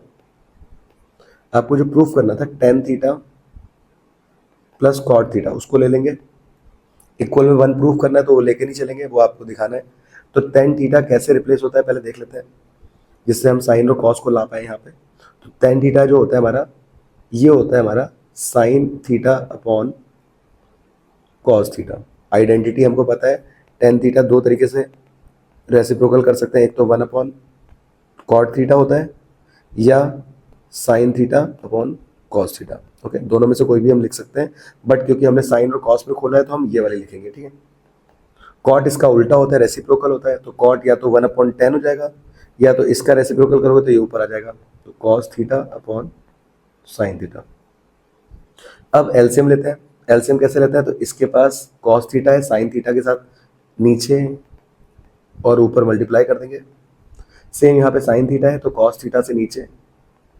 आपको जो प्रूफ करना था tan theta plus cot theta, उसको ले लेंगे। इक्वल में 1 प्रूफ करना है तो वो लेके नहीं चलेंगे, वो आपको दिखाना है। तो टेन थीटा कैसे रिप्लेस होता है पहले देख लेते हैं, जिससे हम साइन और कॉस को ला पाए यहाँ पे। तो टेन थीटा जो होता है हमारा, ये होता है हमारा sine theta upon cos theta. Identity हमको पता है, टेन थीटा 2 तरीके से रेसिप्रोकल कर सकते हैं, एक तो 1/cot थीटा होता है या sine theta upon cos theta. Okay, दोनों में से कोई भी हम लिख सकते हैं, बट क्योंकि हमने साइन और कॉस में खोला है तो हम ये वाले लिखेंगे। ठीक है, कॉट इसका उल्टा होता है, रेसिप्रोकल होता है, तो कॉट या तो 1/10 हो जाएगा, या तो इसका रेसिप्रोकल करोगे तो ये ऊपर आ जाएगा, तो cos theta upon sine theta. अब एलसीएम लेते हैं। एलसीएम कैसे लेते हैं, तो इसके पास कॉस थीटा है, साइन थीटा के साथ नीचे और ऊपर मल्टीप्लाई कर देंगे। सेम यहाँ पे साइन थीटा है तो कॉस थीटा से नीचे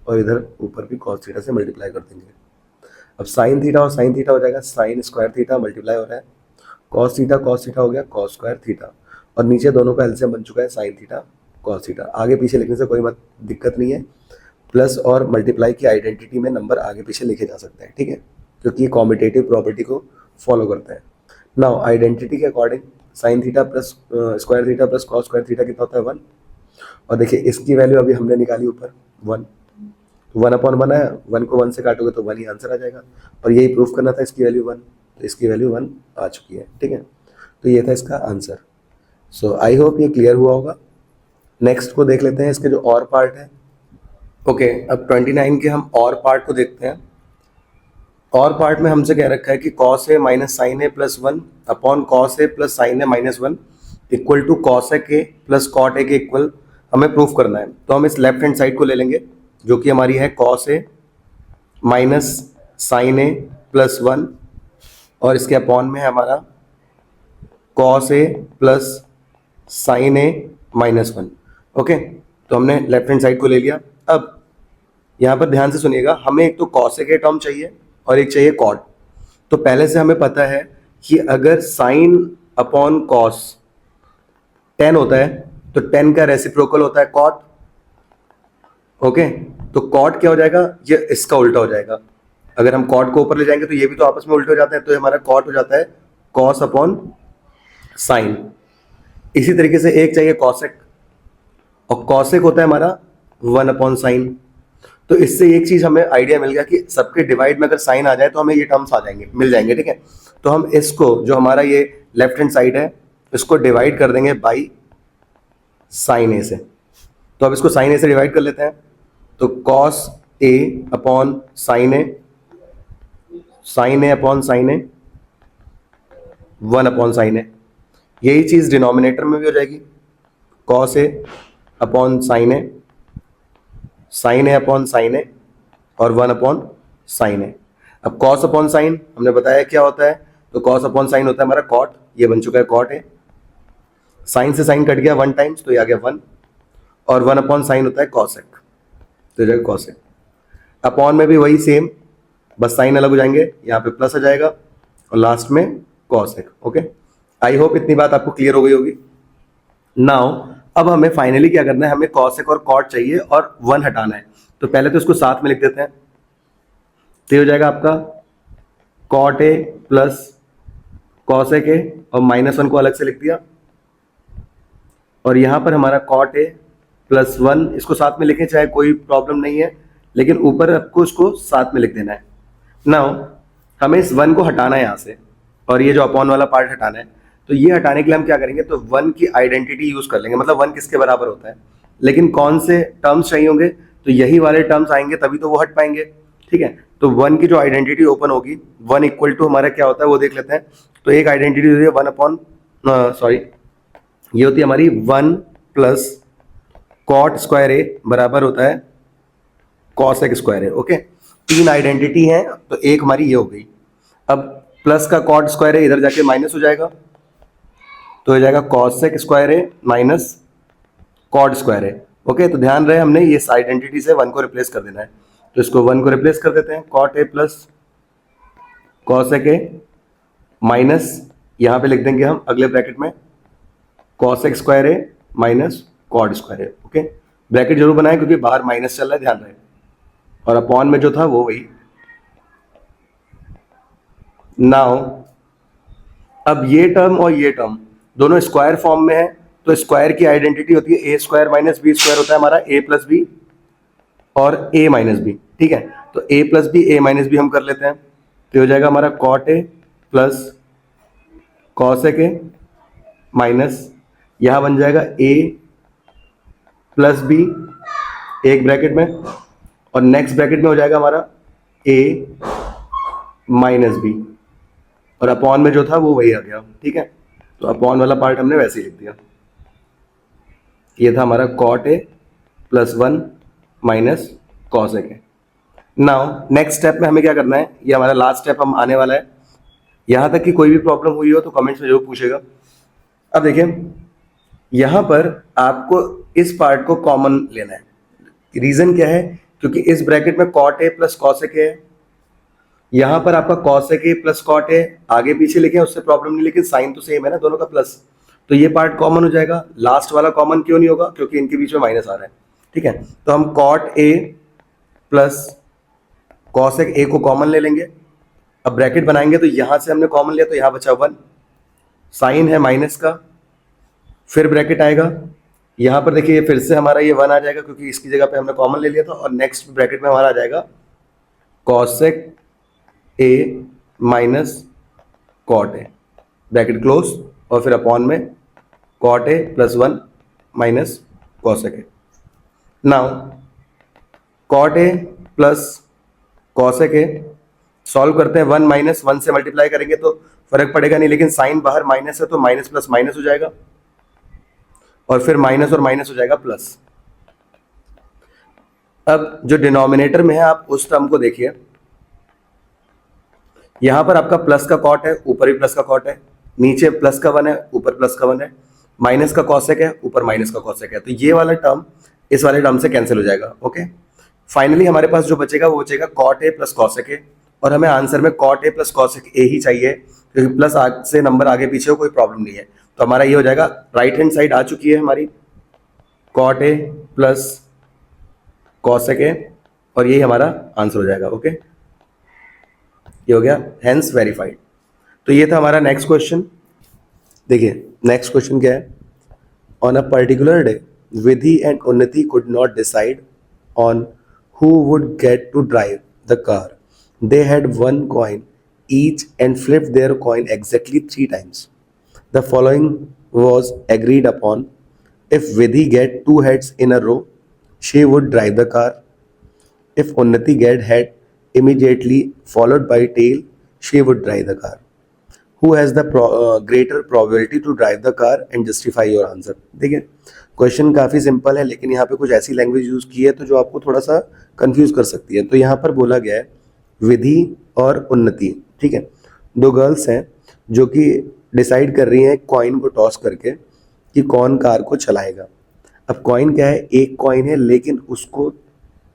और इधर ऊपर भी कॉस थीटा से मल्टीप्लाई कर देंगे। अब साइन थीटा और साइन थीटा हो जाएगा साइन स्क्वायर थीटा, मल्टीप्लाई हो रहा है, कॉस थीटा हो गया कॉस स्क्वायर थीटा, और नीचे दोनों का एलसीएम बन चुका है साइन थीटा कॉस थीटा। आगे पीछे लिखने से कोई दिक्कत नहीं है, प्लस और मल्टीप्लाई की आइडेंटिटी में नंबर आगे पीछे लिखे जा सकते हैं। ठीक है, क्योंकि ये कॉम्पिटेटिव प्रॉपर्टी को फॉलो करता है। नाउ आइडेंटिटी के according sign theta plus square theta plus cos square theta कितना होता है 1, और देखिए इसकी वैल्यू अभी हमने निकाली ऊपर 1, तो 1/1 है, 1 को 1 से काटोगे तो 1 ही आंसर आ जाएगा, और यही प्रूफ करना था, इसकी वैल्यू 1, तो इसकी वैल्यू 1 आ चुकी है। ठीक है, तो ये था इसका आंसर। सो आई होप ये क्लियर हुआ होगा। नेक्स्ट को देख लेते हैं, इसके जो और पार्ट है। ओके, अब 29 के हम और पार्ट को देखते हैं। और पार्ट में हमसे कह रखा है कि cos A minus sine A plus 1 upon cos A plus sine A minus 1 equal to cos A के प्लस कॉट ए के इक्वल हमें प्रूफ करना है। तो हम इस लेफ्ट हैंड साइड को ले लेंगे, जो कि हमारी है cos A minus sine A plus one, और इसके अपॉन में है हमारा cos A plus sine A minus one. Okay, तो हमने लेफ्ट हैंड साइड को ले लिया। अब यहाँ पर ध्यान से सुनिएगा, हमें एक तो कॉसेक ए टर्म चाहिए और एक चाहिए कॉट। तो पहले से हमें पता है कि अगर साइन अपॉन कॉस 10 होता है तो 10 का रेसिप्रोकल होता है कॉट। ओके, तो कॉट क्या हो जाएगा, ये इसका उल्टा हो जाएगा। अगर हम कॉट को ऊपर ले जाएंगे तो ये भी तो आपस में उल्टे हो जाते हैं, तो ये हमारा कॉट हो जाता है कॉस अपॉन साइन। इसी तरीके से एक चाहिए कॉसेक, और कॉसेक होता है हमारा 1 अपॉन साइन। तो इससे एक चीज हमें आइडिया मिल गया कि सबके डिवाइड में अगर साइन आ जाए तो हमें ये टर्म्स आ जाएंगे, मिल जाएंगे। ठीक है, तो हम इसको, जो हमारा ये लेफ्ट हैंड साइड है, इसको डिवाइड कर देंगे बाई साइन ए से। तो अब इसको साइन ए से डिवाइड कर लेते हैं, तो cos A upon sine A, sign A upon sine A, 1 upon sine ए। यही चीज डिनोमिनेटर में भी हो जाएगी, cos A upon sine A, sign A upon sine ए, और 1 अपॉन साइन ए। अब कॉस अपॉन साइन हमने बताया क्या होता है, तो कॉस अपॉन साइन होता है हमारा कॉट, ये बन चुका है कॉट ए। साइन से साइन कट गया 1 टाइम्स, तो ये आ गया 1, और 1 अपॉन साइन होता है कॉसेक, तो ये जाएगा कॉसेक। अपॉन में भी वही सेम, बस साइन अलग हो जाएंगे, यहाँ पे प्लस आ जाएगा और लास्ट में कॉसेक। ओके, आई होप इतनी बात आपको क्लियर हो गई होगी। नाउ अब हमें फाइनली क्या करना है, हमें कॉसेक और कॉट चाहिए और 1 हटाना है। तो पहले तो इसको साथ में लिख देते हैं, तो ये हो जाएगा आपका cot A plus cosec A, और -1 को अलग से लिख दिया, और यहाँ पर हमारा कॉट ए प्लस 1, इसको साथ में लिखें चाहे कोई प्रॉब्लम नहीं है, लेकिन ऊपर आपको इसको साथ में लिख देना है। नाउ हमें इस 1 को हटाना है यहाँ से, और ये जो अपॉन वाला पार्ट हटाना है। तो ये हटाने के लिए हम क्या करेंगे, तो 1 की आइडेंटिटी यूज कर लेंगे, मतलब 1 किसके बराबर होता है। लेकिन कौन से टर्म्स चाहिए होंगे, तो यही वाले टर्म्स आएंगे तभी तो वो हट पाएंगे। ठीक है, तो 1 की जो आइडेंटिटी ओपन होगी, 1 इक्वल टू हमारा क्या होता है वो देख लेते हैं। तो एक आइडेंटिटी होती है 1 अपॉन, सॉरी, ये होती है हमारी 1 प्लस कॉट स्क्वायर ए बराबर होता है cosec square A. Okay, 3 identity है, तो एक हमारी ये हो गई। अब प्लस का कॉट स्क्वायर ए इधर जाके माइनस हो जाएगा, तो हो जाएगा cosec square A minus cot square A. Okay, तो ध्यान रहे हमने ये आइडेंटिटी से 1 को रिप्लेस कर देना है, तो इसको 1 को रिप्लेस कर देते हैं, cot A plus cosec A minus, यहाँ पे लिख देंगे हम अगले ब्रैकेट में cosec square A minus cot square A. Okay, bracket जरूर बनाएं क्योंकि बाहर माइनस चल रहा है, ध्यान रहे, और अपॉन में जो था वो वही। नाउ अब ये टर्म और ये टर्म दोनों स्क्वायर फॉर्म में है, तो स्क्वायर की आइडेंटिटी होती है ए स्क्वायर माइनस बी स्क्वायर, होता है हमारा ए प्लस बी और ए माइनस बी। ठीक है, तो A plus B A minus B हम कर लेते हैं, तो हो जाएगा हमारा cot A plus cosec A minus, यहां बन जाएगा ए प्लस बी एक ब्रैकेट में, और नेक्स्ट ब्रैकेट में हो जाएगा हमारा ए माइनस बी, और अपॉन में जो था वो वही आ गया। ठीक है, तो अपॉन वाला पार्ट हमने वैसे ही लिख दिया, ये था हमारा cot A plus 1 minus cosec A. Now next step में हमें क्या करना है, ये हमारा लास्ट स्टेप हम आने वाला है। यहां तक कि कोई भी प्रॉब्लम हुई हो तो कमेंट्स में जरूर पूछेगा। अब देखिए, यहां पर आपको इस पार्ट को कॉमन लेना है। रीजन क्या है, क्योंकि इस ब्रैकेट में cot A plus cosec A है, यहां पर आपका cosec A plus cot A, आगे पीछे लिखे उससे प्रॉब्लम नहीं, लेकिन साइन तो सेम है ना दोनों का प्लस, तो ये पार्ट कॉमन हो जाएगा। लास्ट वाला कॉमन क्यों नहीं होगा, क्योंकि इनके बीच में माइनस आ रहा है। ठीक है, तो हम cot A plus cosec A को कॉमन ले लेंगे। अब ब्रैकेट बनाएंगे तो यहां से हमने कॉमन लिया, तो यहां बचा 1, साइन है माइनस का, फिर ब्रैकेट आएगा, यहां पर देखिए फिर से हमारा ये 1 आ जाएगा क्योंकि इसकी जगह पे हमने कॉमन ले लिया था, और नेक्स्ट ब्रैकेट में हमारा आ जाएगा cosec A minus cot A, bracket close, और फिर अपॉन में cot A plus 1 minus cosec A. Now cot A plus cosec A solve करते हैं, 1 माइनस 1 से मल्टीप्लाई करेंगे तो फर्क पड़ेगा नहीं, लेकिन साइन बाहर माइनस है तो माइनस प्लस माइनस हो जाएगा, और फिर माइनस और माइनस हो जाएगा प्लस। अब जो डिनोमिनेटर में है आप उस टर्म को देखिए, यहाँ पर आपका प्लस का कॉट है, ऊपर भी प्लस का कॉट है, नीचे प्लस का 1 है, ऊपर प्लस का 1 है, माइनस का कॉसेक है, ऊपर माइनस का कॉसेक है, तो ये वाला टर्म इस वाले टर्म से कैंसिल हो जाएगा। ओके, फाइनली हमारे पास जो बचेगा वो बचेगा cot A plus cosec A, और हमें आंसर में cot A plus cosec A ही चाहिए, क्योंकि प्लस से नंबर आगे पीछे हो कोई प्रॉब्लम नहीं है। तो हमारा ये हो जाएगा, राइट हैंड साइड आ चुकी है हमारी cot A plus cosec A, और यही हमारा आंसर हो जाएगा। ओके, ये हो गया, हेंस वेरीफाइड। तो ये था हमारा नेक्स्ट क्वेश्चन। देखिए नेक्स्ट क्वेश्चन क्या है, on a particular day Vidhi and Unnati could not decide on who would get to drive the car. They had one coin each and flipped their coin exactly 3 times. The following was agreed upon. If Vidhi get 2 heads in a row, she would drive the car. If Unnati get head immediately followed by tail, she would drive the car. Who has the greater probability to drive the car and justify your answer. देखिए क्वेश्चन काफ़ी सिंपल है, लेकिन यहाँ पे कुछ ऐसी लैंग्वेज यूज़ की है तो जो आपको थोड़ा सा कंफ्यूज कर सकती है। तो यहाँ पर बोला गया है विधि और उन्नति, ठीक है, दो गर्ल्स हैं जो कि डिसाइड कर रही हैं कॉइन को टॉस करके कि कौन कार को चलाएगा। अब कॉइन क्या है, एक कॉइन है लेकिन उसको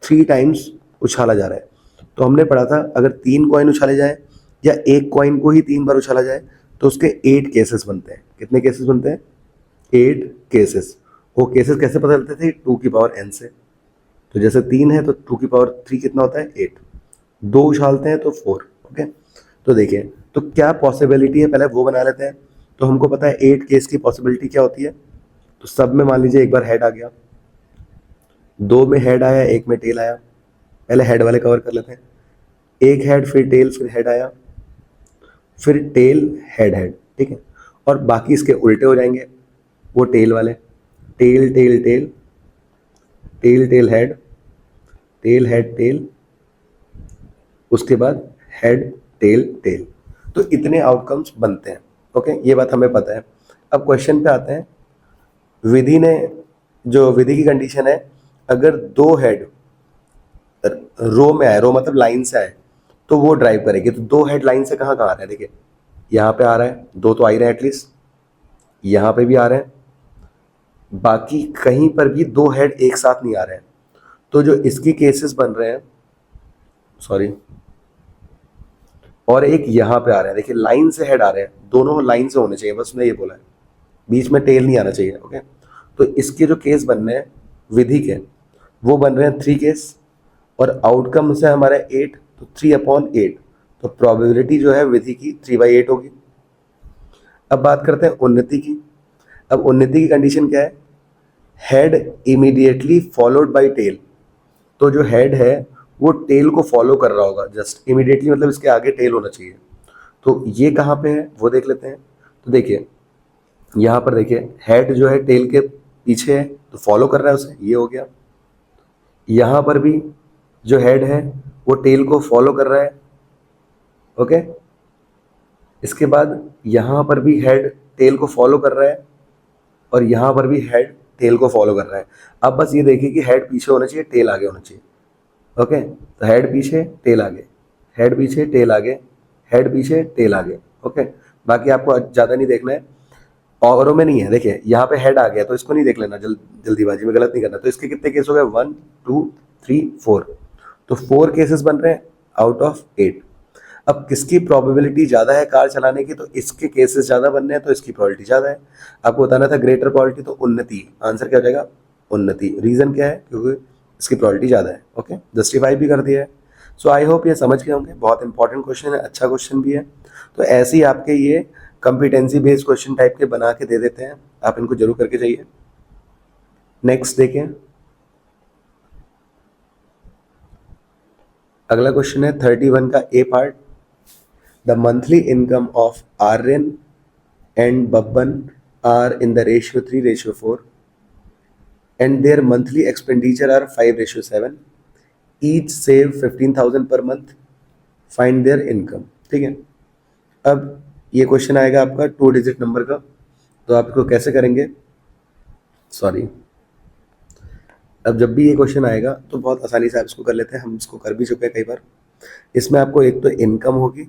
3 टाइम्स उछाला जा रहा है। तो हमने पढ़ा था अगर 3 कॉइन उछाले जाए या एक कॉइन को ही 3 बार उछाला जाए तो उसके 8 केसेस बनते हैं। कितने केसेस बनते हैं? 8 केसेस। वो केसेस कैसे पता चलते थे? 2 की पावर n से। तो जैसे 3 है तो 2 की पावर 3 कितना होता है? 8। 2 उछालते हैं तो 4। ओके, तो देखिए तो क्या पॉसिबिलिटी है पहले वो बना लेते हैं। तो हमको पता है 8 केस की पॉसिबिलिटी क्या होती है। तो सब में मान लीजिए एक बार हेड आ गया, 2 में हेड आया, 1 में टेल आया। पहले हेड वाले कवर कर लेते हैं। एक हेड फिर टेल फिर हेड आया, फिर टेल हेड हेड, ठीक है, और बाकी इसके उल्टे हो जाएंगे वो टेल वाले, tail tail tail, tail tail head, tail head tail, उसके बाद हेड टेल टेल। तो इतने आउटकम्स बनते हैं। ओके, ये बात हमें पता है। अब क्वेश्चन पे आते हैं। विधि ने, जो विधि की कंडीशन है, अगर 2 हेड रो में आए, रो मतलब लाइन से आए, तो वो ड्राइव करेगी। तो 2 हेड लाइन से कहाँ कहाँ आ रहे हैं? देखिए यहाँ पे आ रहा है, 2 तो आ ही रहे हैं एटलीस्ट, यहाँ पे भी आ रहे हैं, बाकी कहीं पर भी 2 हेड एक साथ नहीं आ रहे हैं। तो जो इसकी केसेस बन रहे हैं, सॉरी, और एक यहाँ पे आ रहा है, देखिए लाइन से हेड आ रहे हैं, दोनों लाइन से होने चाहिए, बस उसने ये बोला है, बीच में टेल नहीं आना चाहिए। ओके, तो इसके जो केस बन रहे हैं विधि के, वो बन रहे हैं 3 केस, और आउटकम से हमारा 8, तो 3/8। तो प्रोबेबिलिटी जो है विधि की 3/8 होगी। अब बात करते हैं उन्नति की। अब उन्नति की कंडीशन क्या है? Head immediately followed by tail. तो जो हेड है वो टेल को फॉलो कर रहा होगा, जस्ट इमीडिएटली मतलब इसके आगे टेल होना चाहिए। तो ये कहाँ पे है वो देख लेते हैं। तो देखिए यहाँ पर देखिए हेड जो है टेल के पीछे है तो फॉलो कर रहा है उसे, ये हो गया। यहाँ पर भी जो हेड है वो टेल को फॉलो कर रहा है। ओके, इसके बाद यहाँ पर भी हेड टेल को फॉलो कर रहा है, और यहाँ पर भी हेड टेल को फॉलो कर रहा है। अब बस ये देखिए कि हेड पीछे होना चाहिए, टेल आगे होना चाहिए। ओके, तो हेड पीछे टेल आगे, हेड पीछे टेल आगे, हेड पीछे टेल आगे। ओके, बाकी आपको ज़्यादा नहीं देखना है, औरों में नहीं है। देखिए यहाँ पे हेड आ गया तो इसको नहीं देख लेना, जल्दीबाजी में गलत नहीं करना। तो इसके कितने केस हो गए? 1 2 3 4। तो 4 केसेस बन रहे हैं आउट ऑफ 8। अब किसकी प्रोबेबिलिटी ज़्यादा है कार चलाने की? तो इसके केसेस ज़्यादा बन रहे हैं तो इसकी प्रोबेबिलिटी ज़्यादा है। आपको बताना था ग्रेटर प्रोबेबिलिटी, तो उन्नति। आंसर क्या हो जाएगा? उन्नति। रीज़न क्या है? क्योंकि इसकी प्रोबेबिलिटी ज़्यादा है। ओके, जस्टिफाई भी कर दिया है। सो आई होप ये समझ गए होंगे। बहुत इंपॉर्टेंट क्वेश्चन है, अच्छा क्वेश्चन भी है। तो ऐसे ही आपके ये कॉम्पिटेंसी बेस्ड क्वेश्चन टाइप के बना के दे देते हैं, आप इनको जरूर करके जाइए। नेक्स्ट देखें, अगला क्वेश्चन है 31 का A part. The monthly income of Aryan and Babban are in the ratio 3:4 and their monthly expenditure are 5:7. Each save 15,000 per month. Find their income. ठीक है, अब ये क्वेश्चन आएगा आपका 2 डिजिट नंबर का। तो आप इसको कैसे करेंगे? सॉरी, अब जब भी ये क्वेश्चन आएगा तो बहुत आसानी से आप इसको कर लेते हैं, हम इसको कर भी चुके हैं कई बार। इसमें आपको एक तो इनकम होगी,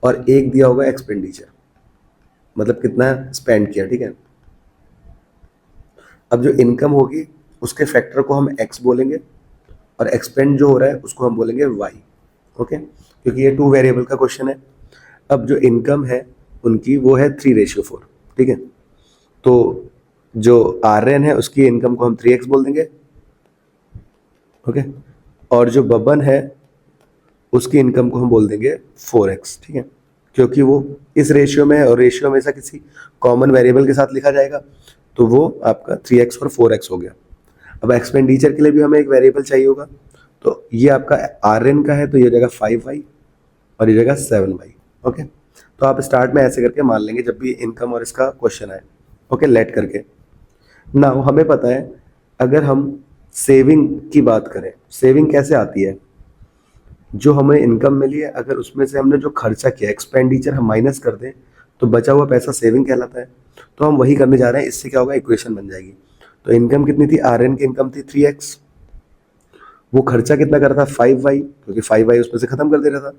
और एक दिया होगा एक्सपेंडिचर, मतलब कितना स्पेंड किया, ठीक है। अब जो इनकम होगी उसके फैक्टर को हम एक्स बोलेंगे और एक्सपेंड जो हो रहा है उसको हम बोलेंगे वाई, ओके, क्योंकि ये 2 वेरिएबल का क्वेश्चन है। अब जो इनकम है उनकी वो है 3:4, ठीक है। तो जो आर एन है उसकी इनकम को हम 3x बोल देंगे, ओके, और जो बबन है उसकी इनकम को हम बोल देंगे 4x, ठीक है, क्योंकि वो इस रेशियो में है और रेशियो हमेशा किसी कॉमन वेरिएबल के साथ लिखा जाएगा, तो वो आपका 3x और 4x हो गया। अब एक्सपेंडिचर के लिए भी हमें एक वेरिएबल चाहिए होगा, तो ये आपका आर एन का है तो ये हो जाएगा 5y और ये जाएगा 7y, ओके। तो आप स्टार्ट में ऐसे करके मान लेंगे जब भी इनकम और इसका क्वेश्चन आए, ओके, लेट करके। नाउ हमें पता है अगर हम सेविंग की बात करें, सेविंग कैसे आती है, जो हमें इनकम मिली है अगर उसमें से हमने जो खर्चा किया एक्सपेंडिचर हम माइनस कर दें तो बचा हुआ पैसा सेविंग कहलाता है। तो हम वही करने जा रहे हैं, इससे क्या होगा, इक्वेशन बन जाएगी। तो इनकम कितनी थी, आर एन की इनकम थी 3x, वो खर्चा कितना कर रहा था 5y, क्योंकि 5y उसमें से खत्म कर दे रहा था,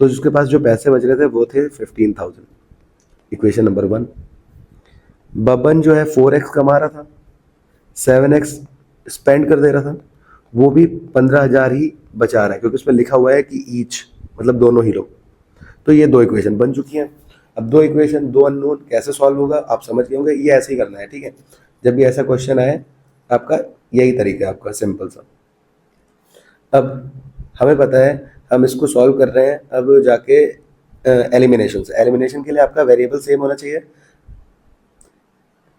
तो उसके पास जो पैसे बच रहे थे वो थे 15,000, इक्वेशन नंबर 1। बबन जो है 4x कमा रहा था, 7x स्पेंड कर दे रहा था, वो भी 15,000 ही बचा रहा है क्योंकि उसमें लिखा हुआ है कि ईच, मतलब दोनों ही लोग। तो ये 2 इक्वेशन बन चुकी हैं। अब 2 इक्वेशन 2 अननोन कैसे सॉल्व होगा आप समझ गए होंगे, ये ऐसे ही करना है, ठीक है। जब भी ऐसा क्वेश्चन आए आपका यही तरीका है आपका, सिंपल सा। अब हमें पता है हम इसको सॉल्व कर रहे हैं, अब जाके एलिमिनेशन से, एलिमिनेशन के लिए आपका वेरिएबल सेम होना चाहिए,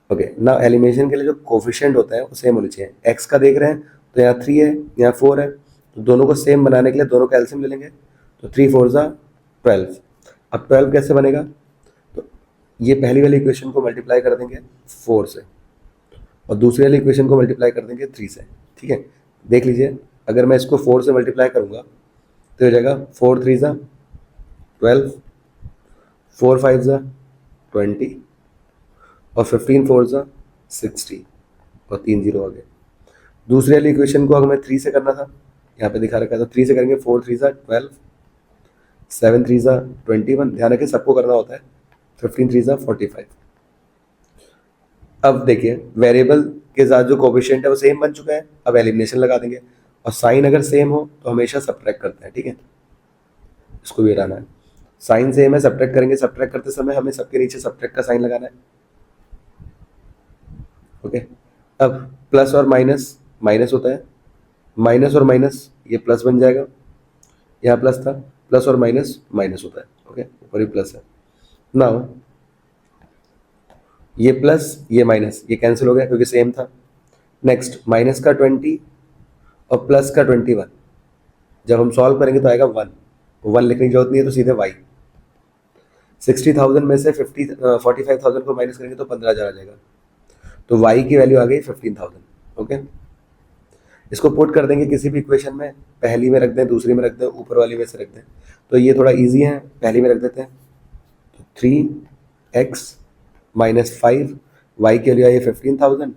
ओके ना। एलिमिनेशन के लिए जो कोफिशिएंट होता है वो सेम होने चाहिए। एक्स का देख रहे हैं तो यहाँ 3 है, यहाँ 4 है, तो दोनों को सेम बनाने के लिए दोनों का एलसीएम ले लेंगे, तो 3 4 जा 12। अब 12 कैसे बनेगा, तो ये पहली वाली इक्वेशन को मल्टीप्लाई कर देंगे 4 से और दूसरी वाली इक्वेशन को मल्टीप्लाई कर देंगे 3 से, ठीक है। देख लीजिए अगर मैं इसको 4 से मल्टीप्लाई करूँगा तो हो जाएगा 4 3 जा 12, 4 5 जा 20 और 15 4 जा 60 और 3 0 आ गए। दूसरी वाली इक्वेशन को अगर मैं 3 से करना था, यहाँ पे दिखा रखा है, तो 3 से करेंगे 4 3 जा 12, 7 3 जा 21, ध्यान रखें सबको करना होता है, 15 3 जा 45। अब देखिए वेरिएबल के साथ जो कोफिशिएंट है वो सेम बन चुका है, अब एलिमिनेशन लगा देंगे और साइन अगर सेम हो तो हमेशा सब्ट्रैक्ट करते हैं, ठीक है, इसको भी हटाना है। साइन सेम है, सब्ट्रैक्ट करेंगे, सब्ट्रैक्ट करते समय हमें सबके नीचे सब्ट्रैक्ट का साइन लगाना है, ओके। अब प्लस और माइनस, माइनस होता है, माइनस और माइनस ये प्लस बन जाएगा, यहाँ प्लस था, प्लस और माइनस माइनस होता है, ओके, ऊपर ही प्लस है। नाउ ये प्लस ये माइनस ये कैंसिल हो गया क्योंकि सेम था। नेक्स्ट माइनस का 20 और प्लस का 21, जब हम सॉल्व करेंगे तो आएगा 1, 1 लिखने की जरूरत नहीं है तो सीधे y। 60,000 में से 45,000 को माइनस करेंगे तो 15,000 आ जाएगा, तो y की वैल्यू आ गई 15,000, ओके। इसको पुट कर देंगे किसी भी इक्वेशन में, पहली में रख दें, दूसरी में रख दें, ऊपर वाली में से रख दें, तो ये थोड़ा इजी है, पहली में रख देते हैं, तो 3x माइनस 5, y के लिए आई 15,000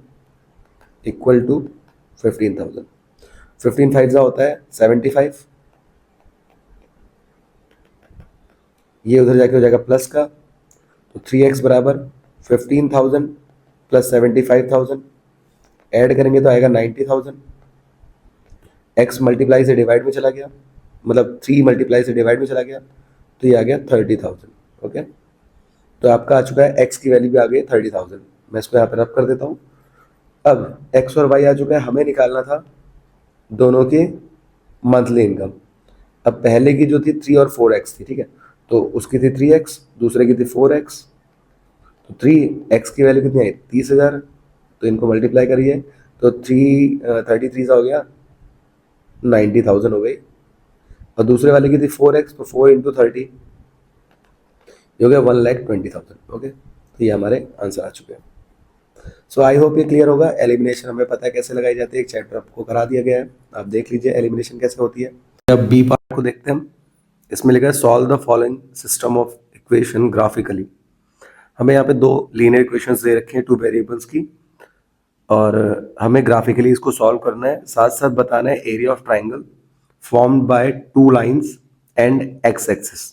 इक्वल टू 15,000, 15 5 जा होता है 75, ये उधर जाके हो जाएगा प्लस का, तो 3x बराबर 15,000 प्लस 75,000 ऐड करेंगे तो आएगा 90,000, x मल्टीप्लाई से डिवाइड में चला गया, मतलब 3 मल्टीप्लाई से डिवाइड में चला गया तो ये आ गया 30,000, ओके। तो आपका आ चुका है x की वैल्यू भी आ गई 30,000, मैं इसको यहाँ पे रब कर देता हूँ। अब x और y आ चुका है, हमें निकालना था दोनों की मंथली इनकम। अब पहले की जो थी 3 और 4x थी, ठीक है, तो उसकी थी 3x, दूसरे की थी 4x, तो 3x की वैल्यू कितनी आई 30,000, तो इनको मल्टीप्लाई करिए तो 33 हो गया 90,000 हो गई, और दूसरे वाले की थी 4x, तो 4 इंटू 30 ये हो गया 1,20,000, ओके। तो ये हमारे आंसर आ चुके हैं। सो आई होप ये क्लियर होगा। एलिमिनेशन हमें पता है कैसे लगाई जाती है, एक चैप्टर आपको करा दिया गया है, आप देख लीजिए एलिमिनेशन कैसे होती है। अब बी पार्ट को देखते हैं हम, इसमें लिखा है solve the following system of equation graphically. हमें यहाँ पे 2 लीनियर इक्वेशंस दे रखे हैं 2 वेरिएबल्स की, और हमें ग्राफिकली इसको सॉल्व करना है, साथ साथ बताना है area of triangle formed by 2 lines and x axis.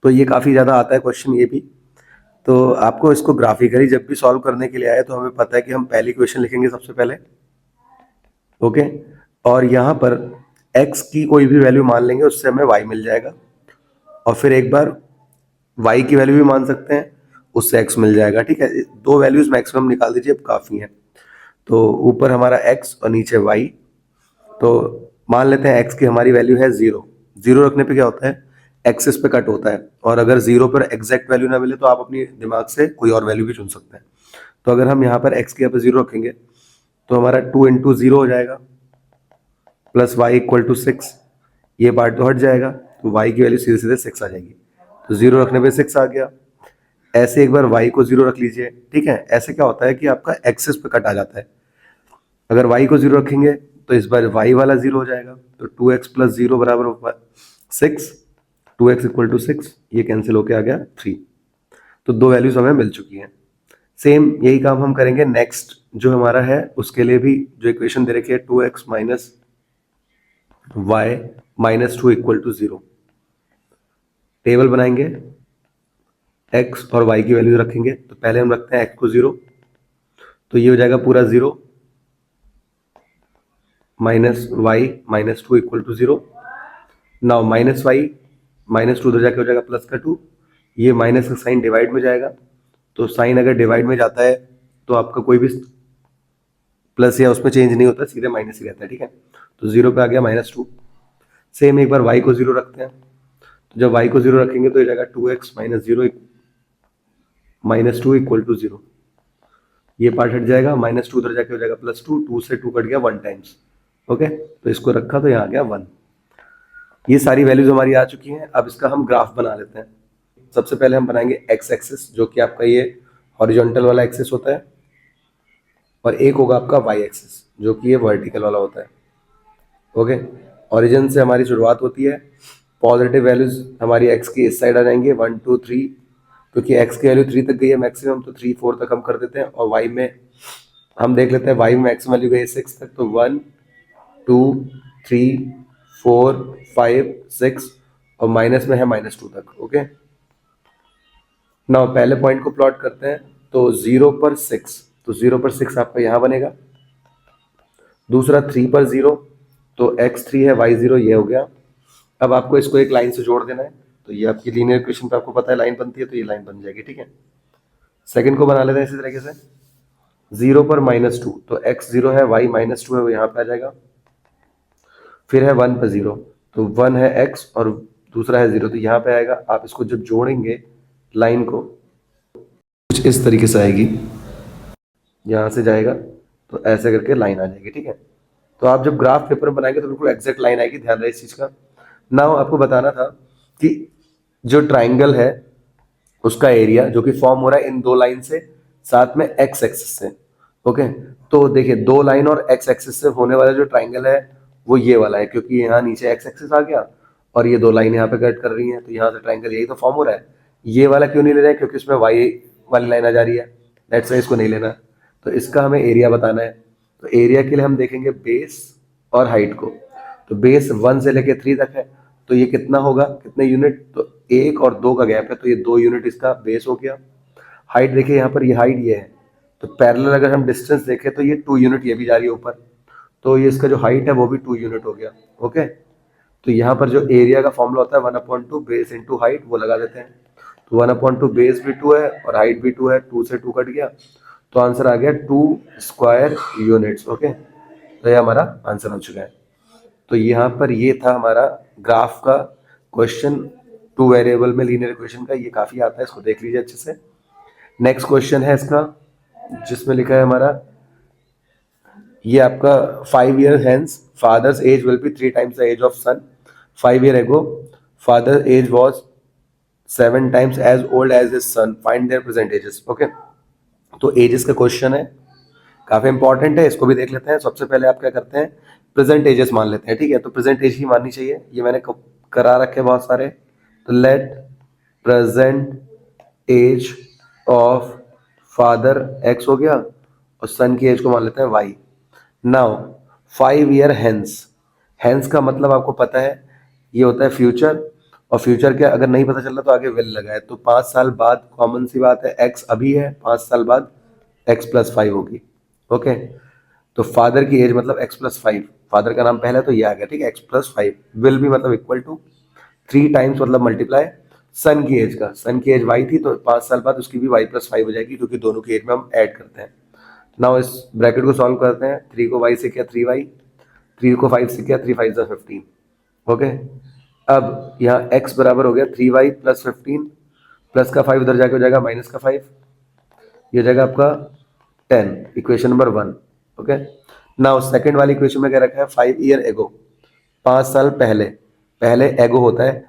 तो ये काफ़ी ज़्यादा आता है क्वेश्चन ये भी। तो आपको इसको ग्राफिकली जब भी सॉल्व करने के लिए आए तो हमें पता है कि हम पहली क्वेश्चन लिखेंगे सबसे पहले, ओके। और यहाँ पर x की कोई भी वैल्यू मान लेंगे, उससे हमें y मिल जाएगा। और फिर एक बार y की वैल्यू भी मान सकते हैं, उससे x मिल जाएगा, ठीक है। दो वैल्यूज मैक्सिमम निकाल दीजिए, अब काफ़ी है। तो ऊपर हमारा x और नीचे y। तो मान लेते हैं x की हमारी वैल्यू है 0। 0 रखने पे क्या होता है, x इस पे कट होता है, और अगर 0 पर एग्जैक्ट वैल्यू ना मिले तो आप अपनी दिमाग से कोई और वैल्यू भी चुन सकते हैं। तो अगर हम यहाँ पर x की यहाँ पर 0 रखेंगे तो हमारा 2 इंटू 0 हो जाएगा, प्लस y इक्वल टू 6। ये पार्ट तो हट जाएगा, तो y की वैल्यू सीधे सीधे 6 आ जाएगी। तो 0 रखने पे 6 आ गया। ऐसे एक बार y को 0 रख लीजिए, ठीक है। ऐसे क्या होता है कि आपका एक्सिस पे कट आ जाता है। अगर y को 0 रखेंगे तो इस बार y वाला 0 हो जाएगा, तो 2x प्लस 0 बराबर 6। 2x इक्वल टू 6, ये कैंसिल होके आ गया 3। तो दो वैल्यूज हमें मिल चुकी हैं। सेम यही काम हम करेंगे नेक्स्ट जो हमारा है उसके लिए भी। जो इक्वेशन दे रखी है 2x minus y minus 2 equal to 0, table बनाएंगे, x और y की वैल्यू रखेंगे। तो पहले हम रखते हैं x को 0, तो ये हो जाएगा पूरा 0 minus y minus 2 equal to 0। Now minus y minus 2 उधर जाके हो जाएगा प्लस का 2। ये माइनस का साइन डिवाइड में जाएगा, तो साइन अगर डिवाइड में जाता है तो आपका कोई भी प्लस या उसमें चेंज नहीं होता, सीधे माइनस ही रहता है, ठीक है। तो 0 पे आ गया -2। सेम एक बार y को 0 रखते हैं, तो जब y को 0 रखेंगे तो ये जाएगा 2x minus 0 minus 2 equal to 0। ये पार्ट हट जाएगा, -2 उधर जाके हो जाएगा +2। 2 से 2 कट गया 1 टाइम्स, ओके। तो इसको रखा तो यहाँ आ गया 1। ये सारी वैल्यूज हमारी आ चुकी हैं। अब इसका हम ग्राफ बना लेते हैं। सबसे पहले हम बनाएंगे एक्स एक्सिस, जो कि आपका ये हॉरिजॉन्टल वाला एक्सिस होता है, और एक होगा आपका वाई एक्सिस जो कि ये वर्टिकल वाला होता है, ओके। ओरिजिन से हमारी शुरुआत होती है। पॉजिटिव वैल्यूज हमारी एक्स की इस साइड आ जाएंगे 1 2 3, क्योंकि एक्स की वैल्यू 3 तक गई है मैक्सिमम, तो 3 4 तक हम कर देते हैं। और वाई में हम देख लेते हैं, वाई में मैक्सिमम वैल्यू गई है 6 तक, तो 1 2 3 4 5 6, और माइनस में है -2 तक, ओके। नाउ पहले पॉइंट को प्लॉट करते हैं, तो 0 पर 6, तो 0 पर 6 आपका यहाँ बनेगा। दूसरा 3 पर 0, तो x3 है y0, ये हो गया। अब आपको इसको एक लाइन से जोड़ देना है, तो ये आपकी लीनियर इक्वेशन पे आपको पता है लाइन बनती है, तो ये लाइन बन जाएगी, ठीक है। सेकंड को बना लेते हैं इसी तरीके से। 0 पर -2, तो x0 है, y -2 है, वो यहाँ पे आ जाएगा। फिर है 1 पर 0, तो 1 है x और दूसरा है 0, तो यहाँ पे आएगा। आप इसको जब जोड़ेंगे लाइन को, कुछ इस तरीके से आएगी, यहाँ से जाएगा तो ऐसे करके लाइन आ जाएगी, ठीक है। तो आप जब ग्राफ पेपर में बनाएंगे तो बिल्कुल एग्जैक्ट लाइन आएगी, ध्यान रहे इस चीज का। नाउ आपको बताना था कि जो ट्राइंगल है उसका एरिया जो कि फॉर्म हो रहा है इन दो लाइन से, साथ में एक्स एक्सिस से, ओके। तो देखिए, दो लाइन और एक्स एक्सिस से होने वाला जो ट्राइंगल है वो ये वाला है, क्योंकि यहाँ नीचे एक्स एक्सिस आ गया और ये दो लाइन यहाँ पे कट कर रही हैं, तो यहाँ से ट्राइंगल यही तो फॉर्म हो रहा है। ये वाला क्यों नहीं ले रहे हैं, क्योंकि उसमें वाई वाली लाइन आ जा रही है, दैट्स वाई इसको नहीं लेना। तो इसका हमें एरिया बताना है। तो एरिया के लिए हम देखेंगे बेस और हाइट को। तो बेस 1 से लेके 3 तक है, तो ये कितना होगा, कितने यूनिट, तो 1 और 2 का गैप है, तो ये 2 यूनिट इसका बेस हो गया। हाइट देखिए यहाँ पर, ये हाइट ये है, तो पैरेलल अगर हम डिस्टेंस देखें तो ये 2 यूनिट ये भी जा रही है ऊपर, तो ये इसका जो हाइट है वो भी 2 यूनिट हो गया, ओके। तो यहाँ पर जो एरिया का फॉर्मूला होता है 1/2 बेस इंटू हाइट, वो लगा देते हैं। तो 1/2 बेस भी 2 है और हाइट भी 2 है, 2 से 2 कट गया, तो आंसर आ गया 2 स्क्वायर यूनिट्स, ओके। तो ये हमारा आंसर हो चुका है। तो यहाँ पर ये था हमारा ग्राफ का क्वेश्चन, 2 वेरिएबल में लीनियर इक्वेशन का। ये काफी आता है, इसको देख लीजिए अच्छे से। नेक्स्ट क्वेश्चन है इसका, जिसमें लिखा है हमारा, ये आपका 5 year hence father's age will be 3 times the age of son. 5 year ago father age was 7 times age old age his son, find their present ages, okay. तो एजेस का क्वेश्चन है, काफी इंपॉर्टेंट है, इसको भी देख लेते हैं। सबसे पहले आप क्या करते हैं, प्रेजेंट एजेस मान लेते हैं, ठीक है। तो प्रेजेंट एज ही माननी चाहिए, ये मैंने करा रखे बहुत सारे। तो let present age of father x हो गया, और सन की एज को मान लेते हैं y. Now 5 year hence, hence का मतलब आपको पता है ये होता है फ्यूचर, और फ्यूचर क्या अगर नहीं पता चल रहा तो आगे विल लगा है, तो 5 साल बाद कॉमन सी बात है x अभी है, 5 साल बाद x प्लस 5 होगी। ओके, तो फादर की एज मतलब x प्लस 5, फादर का नाम पहला है तो ये आ गया, ठीक है, x प्लस 5। विल भी मतलब इक्वल टू 3 टाइम्स मतलब मल्टीप्लाई सन की एज का, सन की एज y थी तो 5 साल बाद उसकी भी y प्लस 5 हो जाएगी, क्योंकि दोनों की एज में हम ऐड करते हैं। नाउ इस ब्रैकेट को सॉल्व करते हैं, 3 को y से किया 3y, 3 को 5 से किया 3 5 15। ओके, अब यहाँ x बराबर हो गया 3y प्लस 15, प्लस का 5 उधर जाके हो जाएगा माइनस का 5, ये हो जाएगा आपका 10, equation number 1। Okay, now second वाली इक्वेशन में क्या रखा है, 5 ईयर एगो, 5 साल पहले, पहले एगो होता है,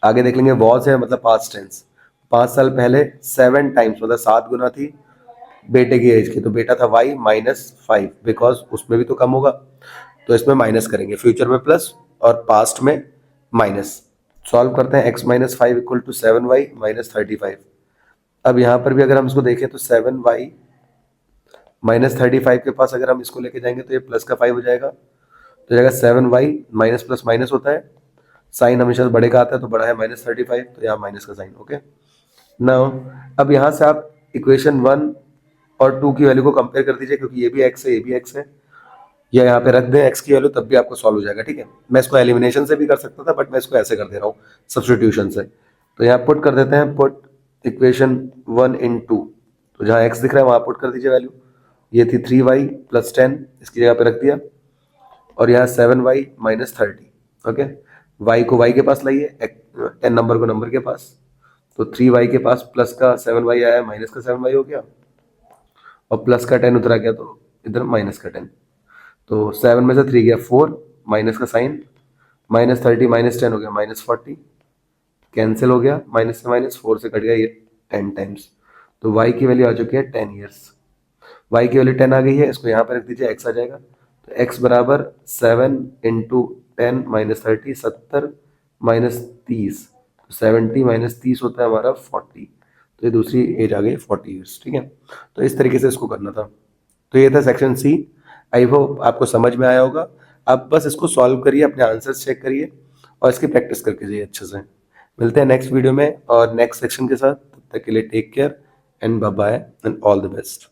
आगे देख लेंगे वॉज है मतलब पास्ट टेंस। 5 साल पहले 7 टाइम्स मतलब 7 गुना थी बेटे की एज की, तो बेटा था y माइनस 5, बिकॉज उसमें भी तो कम होगा, तो इसमें माइनस करेंगे, फ्यूचर में प्लस और पास्ट में माइनस। सॉल्व करते हैं, x minus 5 equal to 7y minus 35। अब यहाँ पर भी अगर हम इसको देखें तो 7y माइनस 35 के पास अगर हम इसको लेके जाएंगे तो ये प्लस का 5 हो जाएगा, तो जाएगा 7y माइनस प्लस माइनस होता है, साइन हमेशा बड़े का आता है तो बड़ा है माइनस 35, तो यहाँ माइनस का साइन। ओके, नाउ अब यहाँ से आप इक्वेशन 1 और 2 की वैल्यू को कंपेयर कर दीजिए, क्योंकि ये भी x है ये भी x है, या यहाँ पे रख दें x की वैल्यू तब भी आपको सॉल्व हो जाएगा। ठीक है, मैं इसको एलिमिनेशन से भी कर सकता था, बट मैं इसको ऐसे कर दे रहा हूँ सब्स्टिट्यूशन से। तो यहाँ पुट कर देते हैं, पुट इक्वेशन 1 इन 2, तो जहाँ x दिख रहा है वहाँ पुट कर दीजिए वैल्यू, ये थी 3y प्लस 10, इसकी जगह पे रख दिया, और यहाँ 7y माइनस 30। ओके, y को y के पास लाइए, 10 नंबर को नंबर के पास, तो 3y के पास प्लस का 7y आया, माइनस का 7y हो गया, और प्लस का 10 उतरा गया तो इधर माइनस का 10, तो 7 में से 3 गया 4, माइनस का साइन, माइनस 30 माइनस 10 हो गया माइनस 40, कैंसिल हो गया, माइनस से माइनस 4 से कट गया ये 10 टाइम्स, तो y की वैल्यू आ चुकी है 10 ईयर्स। y की वैल्यू 10 आ गई है, इसको यहाँ पे रख दीजिए, x आ जाएगा, तो x बराबर 7 इंटू 10 माइनस 30, 70 माइनस 30, 70 माइनस 30 होता है हमारा 40, तो ये दूसरी एज आ गई 40 ईयर्स। ठीक है, तो इस तरीके से इसको करना था। तो ये था सेक्शन सी, आई होप आपको समझ में आया होगा। आप बस इसको सॉल्व करिए, अपने आंसर्स चेक करिए और इसकी प्रैक्टिस करके जाइए अच्छे से। मिलते हैं नेक्स्ट वीडियो में और नेक्स्ट सेक्शन के साथ, तब तक के लिए take care and bye bye and all the best.